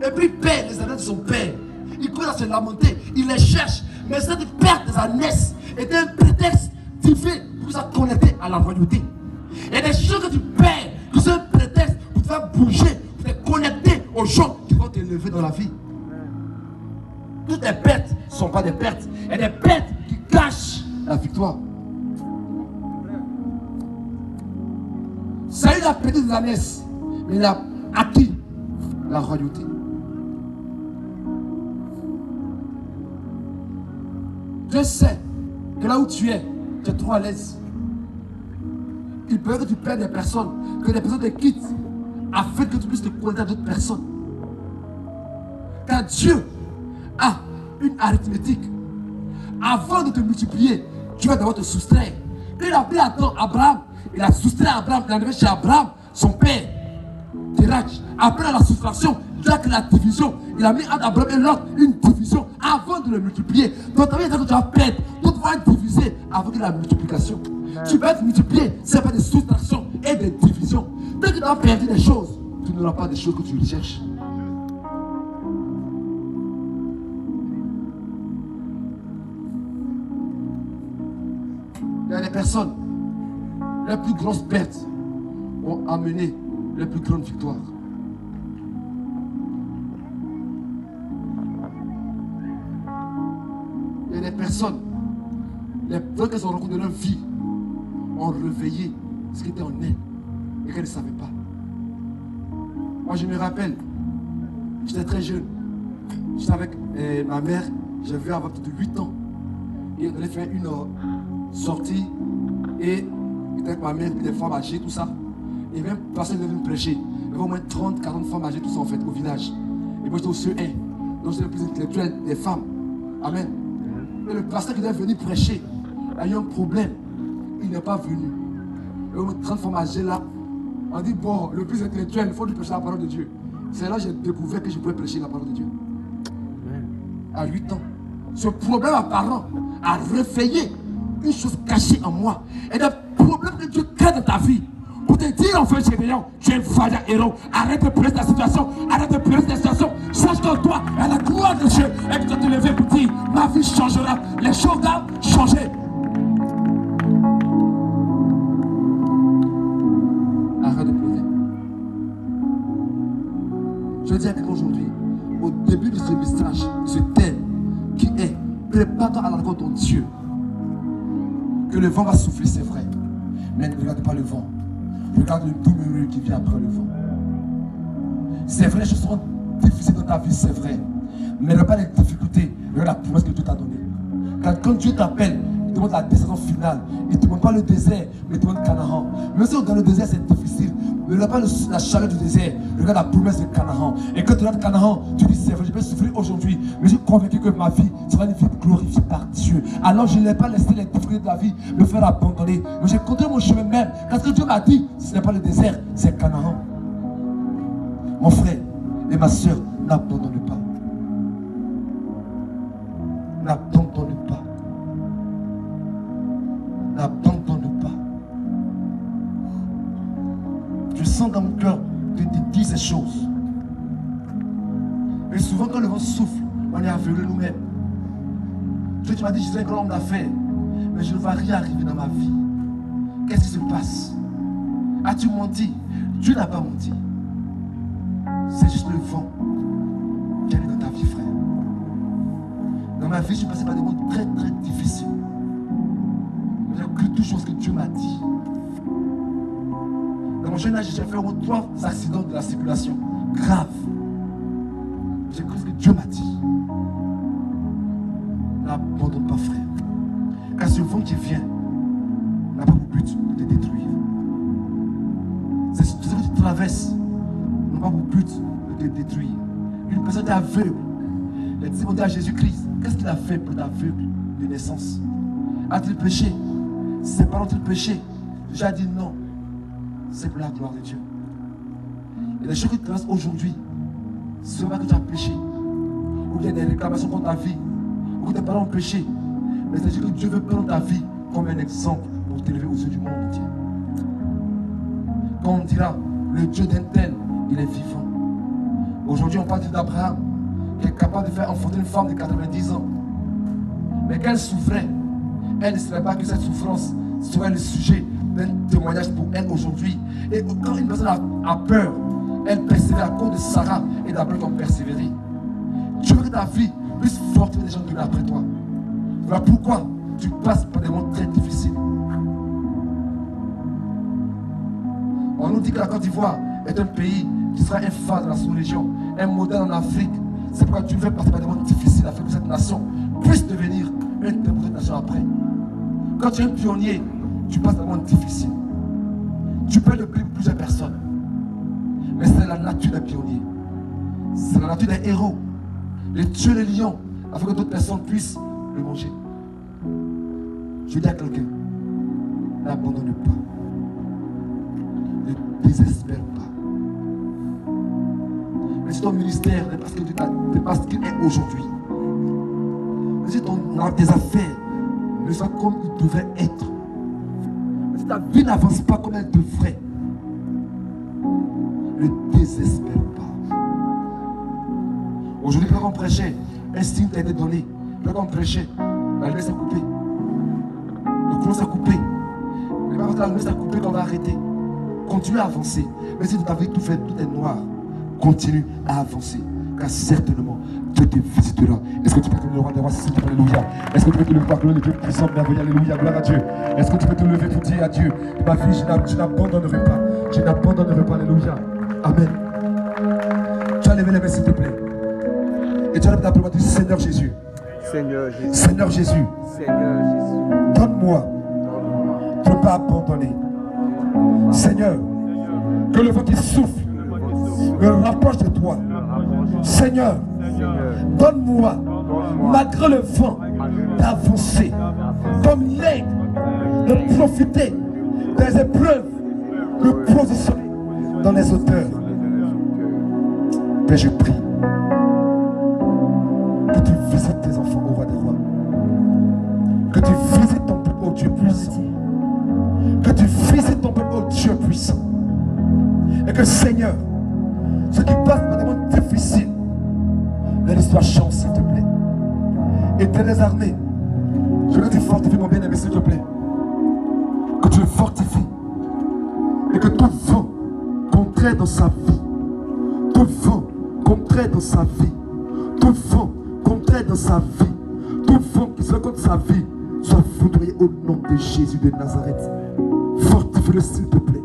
Et puis il perd les années de son père. Il commence à se lamenter. Il les cherche. Mais cette perte des années était un prétexte divin pour se connecter à la royauté. Il y a des choses que tu perds qui sont un prétexte pour te faire bouger, pour te connecter aux gens qui vont t'élever dans la vie. Toutes les pertes ne sont pas des pertes. Il y a des pertes qui cachent la victoire. Saül a perdu des années, mais il a acquis la royauté. Je sais que là où tu es trop à l'aise. Il peut que tu perds des personnes, que des personnes te quittent, afin que tu puisses te connecter à d'autres personnes. Car Dieu a une arithmétique. Avant de te multiplier, tu vas devoir te soustraire. Il a appelé Abraham, il a soustrait Abraham, il a enlevé chez Abraham, son père, Terach. Après la soustraction, Dieu a créé la division. Il a mis entre Abraham et l'autre une division avant de le multiplier. Donc, tu vas perdre, tout va être divisé avec la multiplication. Tu vas être multiplié, c'est pas des soustractions et des divisions. Dès que tu as perdu des choses, tu n'auras pas des choses que tu recherches. Il y a des personnes, les plus grosses pertes ont amené les plus grandes victoires. Il y a des personnes, les gens qui sont rencontrés de leur vie ont réveillé ce qui était en elles et qu'elles ne savaient pas. Moi, je me rappelle, j'étais très jeune. J'étais avec ma mère, j'avais avoir plus de 8 ans. Et on allait faire une sortie et j'étais avec ma mère, des femmes âgées, tout ça. Et même personne ne venait me prêcher. Il y avait au moins 30, 40 femmes âgées, tout ça en fait, au village. Et moi j'étais au CE1. Donc j'étais le plus intellectuel des femmes. Amen. Et le pasteur qui devait venir prêcher a eu un problème. Il n'est pas venu. Et au moins 30 femmes âgées là, on dit bon, le plus intellectuel, il faut lui prêcher la parole de Dieu. C'est là que j'ai découvert que je pouvais prêcher la parole de Dieu. À 8 ans. Ce problème apparent a réveillé une chose cachée en moi. Et le problème que Dieu crée dans ta vie, pour te dire en fait, Gédéon, tu es un vaillant héros. Arrête de pleurer ta situation. Arrête de pleurer ta situation. Sache que toi, à la gloire de Dieu, et que tu vas te lever pour dire, ma vie changera. Les choses doivent changer. Arrête de pleurer. prépare-toi à la rencontre de ton Dieu. Que le vent va souffler, c'est vrai. Mais ne regarde pas le vent. Regarde le doux murmure qui vient après le vent. C'est vrai, les choses seront difficiles dans ta vie, c'est vrai. Mais ne regarde pas les difficultés, regarde la promesse que Dieu t'a donnée. Quand Dieu t'appelle, il te demande la descendance finale. Il ne te demande pas le désert, mais il te demande Canaan. Même si dans le désert c'est difficile, ne regarde pas la chaleur du désert, regarde la promesse de Canaan. Et quand tu regardes Canaan, tu dis c'est vrai, je peux souffrir aujourd'hui, mais je suis convaincu que ma vie sera une vie glorifiée par Dieu. Alors je n'ai pas laissé les difficultés de la vie me faire abandonner. Mais j'ai continué mon chemin même. Quand ce que Dieu m'a dit, ce n'est pas le désert, c'est Canaan. Mon frère et ma soeur, n'abandonne pas. N'abandonne pas. N'abandonne pas. Je sens dans mon cœur de te dire ces choses. Et souvent quand le vent souffle, on est aveuglé nous-mêmes. Dieu, tu m'as dit, je suis un grand homme d'affaires, mais je ne vois rien arriver dans ma vie. Qu'est-ce qui se passe? As-tu menti? Dieu n'a pas menti. C'est juste le vent qui arrive dans ta vie, frère. Dans ma vie, je suis passé par des moments très très difficiles. Mais j'ai cru toujours ce que Dieu m'a dit. Dans mon jeune âge, j'ai fait au moins 3 accidents de la circulation graves. J'ai cru ce que Dieu m'a dit. N'abandonne pas, frère. Car ce vent qui vient n'a pas pour but de te détruire. C'est ce que tu traverses n'a pas pour but de te détruire. Une personne est aveugle. Les disciples ont dit à Jésus-Christ, qu'est-ce qu'il a fait pour l'aveugle de naissance? A-t-il péché? Ses parents ont-ils péché? Jésus a dit non. C'est pour la gloire de Dieu. Et les choses que tu traverses aujourd'hui, ce n'est pas que tu as péché, ou qu'il y a des réclamations contre ta vie, ou que tes parents ont péché, mais c'est que Dieu veut prendre ta vie comme un exemple pour t'élever aux yeux du monde entier. Quand on dira, le Dieu d'un tel, il est vivant. Aujourd'hui, on parle d'Abraham, qui est capable de faire enfanter une femme de 90 ans. Mais qu'elle souffrait, elle ne savait pas que cette souffrance serait le sujet d'un témoignage pour elle aujourd'hui. Et quand une personne a peur, elle persévère à cause de Sarah et d'Abraham qui ont persévéré. Dieu veut que ta vie puisse fortifier des gens qui viennent après toi. Voilà pourquoi tu passes par des moments très difficiles. On nous dit que la Côte d'Ivoire est un pays qui sera un phare de la sous-région, un modèle en Afrique. C'est pourquoi Dieu veut passer par des moments difficiles afin que cette nation puisse devenir une très bonne nation après. Quand tu es un pionnier, tu passes par des moments difficiles. Tu peux le briller plusieurs personnes. Mais c'est la nature des pionniers. C'est la nature des héros. Les tuer les lions afin que d'autres personnes puissent le manger. Je dis à quelqu'un, n'abandonne pas. Ne désespère pas. Mais si ton ministère n'est pas ce qu'il est aujourd'hui, mais si tes affaires ne sont comme ils devraient être, mais si ta vie n'avance pas comme elle devrait, ne désespère pas. Aujourd'hui, quand on prêchait, un signe t'a été donné. Quand on prêchait, la lumière s'est coupée. Le courant s'est coupé. Mais quand la lumière s'est coupée, on va arrêter. Continue à avancer. Mais si tu avais tout fait, tout est noir, continue à avancer. Car certainement, Dieu te visitera. Est-ce que tu peux te lever, roi des rois, s'il te plaît, alléluia? Est-ce que tu peux te lever par le Dieu puissant, merveilleux, alléluia, gloire à Dieu? Est-ce que tu peux te lever pour dire à Dieu, ma vie, je n'abandonnerai pas. Je n'abandonnerai pas, alléluia. Amen. Tu as levé les mains, s'il te plaît. Et tu as levé ta dire, Seigneur Jésus. Seigneur Jésus. Seigneur Jésus. Seigneur Jésus. Donne-moi de ne pas abandonner. Seigneur, que le vent qui souffle me rapproche de toi. Seigneur, donne-moi, malgré le vent, d'avancer comme l'aigle, de profiter des épreuves, de positionner dans les hauteurs. Père, je prie que tu visites tes enfants au roi des rois, que tu visites ton peuple au Dieu puissant, que tu visites ton peuple au Dieu puissant, et que Seigneur, ceux qui passent par des moments difficiles, leur histoire change, s'il te plaît. Éternelles armées, je veux que tu fortifies mon bien-aimé, s'il te plaît. Que tu le fortifies. Et que tout vent contraire dans sa vie, tout vent contraire dans sa vie, tout vent contraire dans sa vie, tout vent soit contre sa vie, soit foudroyé au nom de Jésus de Nazareth. Fortifie-le s'il te plaît.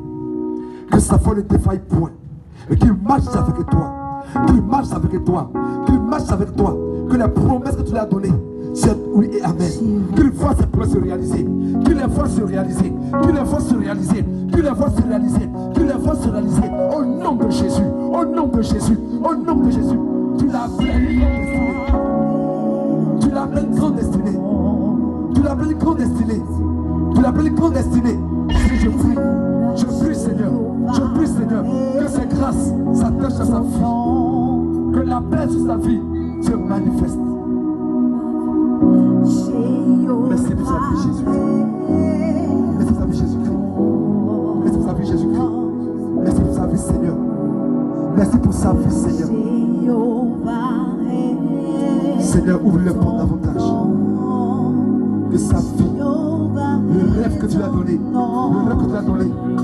Que sa foi ne défaille point. Et qu'il marche avec toi. Qu'il marche avec toi. Qu'il marche avec toi. Que les promesses que tu lui as données, c'est oui et amen. Qu'il voit ses promesses se réaliser. Qu'il les voit se réaliser. Qu'il les voit se réaliser. Qu'il les voit se réaliser. Qu'il les voit se réaliser. Au nom de Jésus. Au nom de Jésus. Au nom de Jésus. Tu l'as appelé une grande destinée. Tu l'as appelé une grande destinée. Tu l'as appelé une grande destinée. Tu l'as appelé une grande destinée. Si je prie Seigneur, je prie Seigneur, que ces grâces s'attachent à sa vie, que la paix sur sa vie se manifeste. Merci pour sa vie Jésus. Merci pour sa vie Jésus-Christ. Merci pour sa vie Jésus-Christ. Merci pour sa vie Seigneur. Merci pour sa vie Seigneur. Seigneur, ouvre le pont davantage. Que sa vie, le rêve que tu as donné,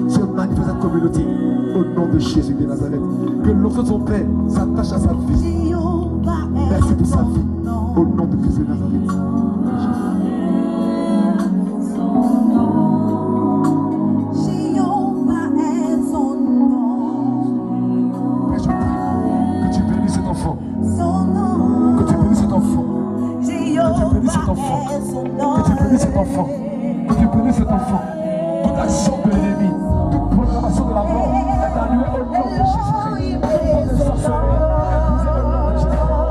se manifeste à la communauté. Au nom de Jésus de Nazareth. Que l'onction de son Père s'attache à sa vie. Merci pour sa vie. Au nom de Jésus de Nazareth. Père, je prie que tu bénisses cet enfant. Que tu bénisses cet enfant. Que tu bénisses cet enfant. Que tu bénisses cet enfant. Que tu bénisses cet enfant. Toute action de l'ennemi, toute programmation de la mort est annulée au nom de Jésus-Christ. Toute sorcellerie est brisée au nom de Jésus-Christ.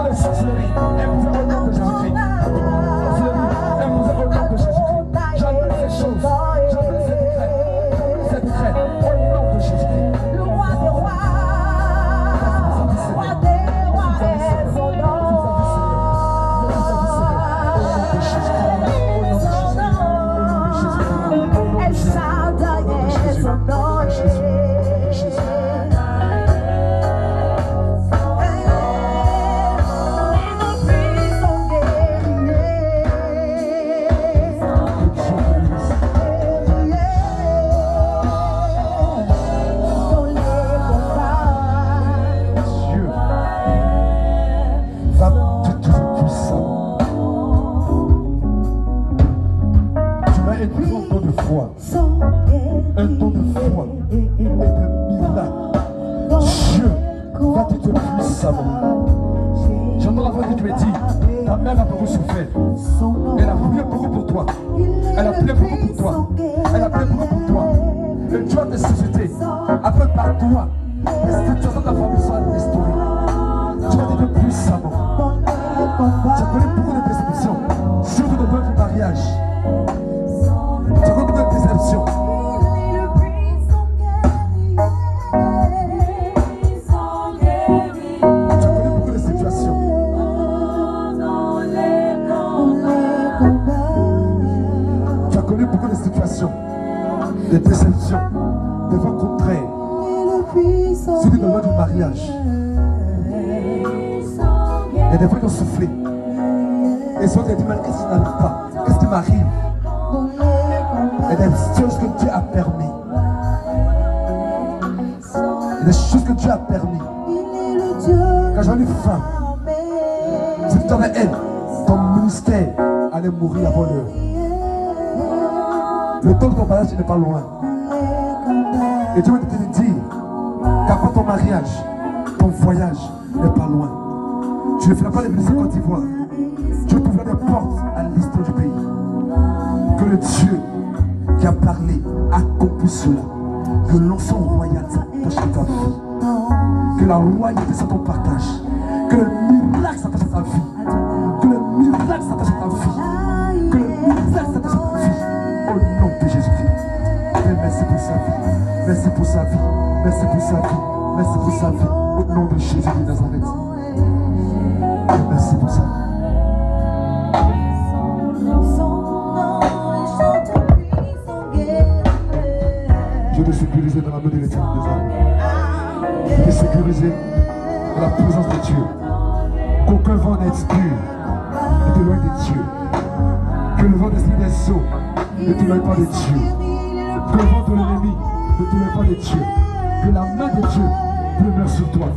Toute sorcellerie est brisée au nom de Jésus-Christ. Toute sorcellerie est brisée au nom de Jésus-Christ. J'annule ces choses. J'annule ces décrets. Ces décrets au nom de Jésus-Christ. Le roi des rois, roi des rois est son nom. Un don de foi et de miracle. Dieu va t'aider puissamment. J'entends la voix de Dieu dit, ta mère a beaucoup souffert. Elle a prié beaucoup pour toi. Elle a prié beaucoup pour toi. Elle a prié beaucoup pour toi. Et Dieu va te susciter. Après par toi, les situations de la famille sont restaurées. Dieu va t'aider puissamment. J'ai connu beaucoup de déceptions, surtout dans votre mariage. J'ai connu beaucoup de déceptions. Des déceptions, des fois contraires, surtout dans votre mariage. Il y a des fois qui ont soufflé. Et souvent, ils disent, mais qu'est-ce qui n'arrive pas? Qu'est-ce qui m'arrive? Il y a des choses que Dieu a permis. Il y a des choses que Dieu a permis. Quand j'en ai une femme, si tu avais elle, ton ministère allait mourir avant l'heure. Le temps de ton mariage n'est pas loin. Et Dieu va te dire qu'après ton mariage, ton voyage n'est pas loin. Tu ne feras pas l'église Côte d'Ivoire. Tu ouvriras des portes à l'histoire du pays. Que le Dieu qui a parlé accomplisse cela. Que l'encens royal s'attache à ta vie. Que la royauté soit ton partage. Que le miracle s'attache à ta vie. Que le miracle s'attache à ta vie. Que le miracle s'attache à ta vie. Au nom de Jésus-Christ. Merci pour sa vie. Merci pour sa vie. Merci pour sa vie. Merci pour sa vie. Au nom de Jésus de Nazareth. Merci pour ça. Je te sécurise dans la main de l'Éternel des armes. Je te sécurise dans la présence de Dieu. Qu'aucun vent n'expire ne t'éloigne de Dieu. Que le vent d'esprit des eaux ne t'éloigne pas de Dieu. Que le vent de l'ennemi ne t'éloigne pas de Dieu. Que la main de Dieu demeure sur toi.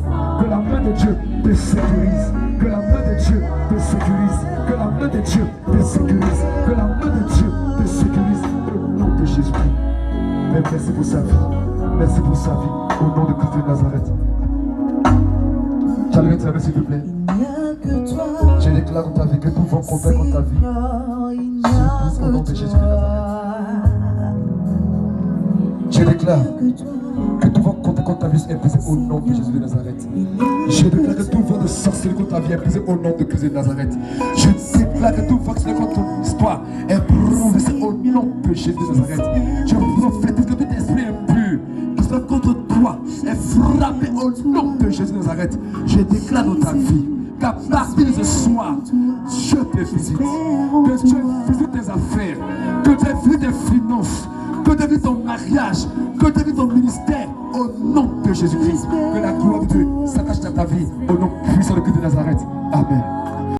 Que la main de Dieu te sécurise. Que la main de Dieu te sécurise. Que la main main de Dieu te sécurise. Que la main de Dieu te sécurise. Au nom de Jésus-Christ. Père, merci pour sa vie. Merci pour sa vie. Au nom de Christ de Nazareth. J'allais te saluer s'il te plaît. Je déclare dans ta vie que tout vent contraire contre ta vie se brise au nom de Jésus de Nazareth. Je déclare que tout vent contraire contre ta vie est brisé au nom de Jésus de Nazareth. Je déclare que tout vent de sorcellerie contre ta vie est brisé au nom de Christ de Nazareth. Je déclare que tout vent qui contre ton histoire est brisé au nom de Jésus de Nazareth. Je prophétise que tout esprit impur qui soit contre toi est frappé au nom de Jésus de Nazareth. Je déclare dans ta vie qu'à partir de ce soir, Dieu te visite. Que Dieu visite tes affaires, que Dieu visite tes finances, que Dieu visite ton mariage, que Dieu visite ton ministère, au nom de Jésus-Christ. Que la gloire de Dieu s'attache à ta vie, au nom puissant de Christ de Nazareth. Amen.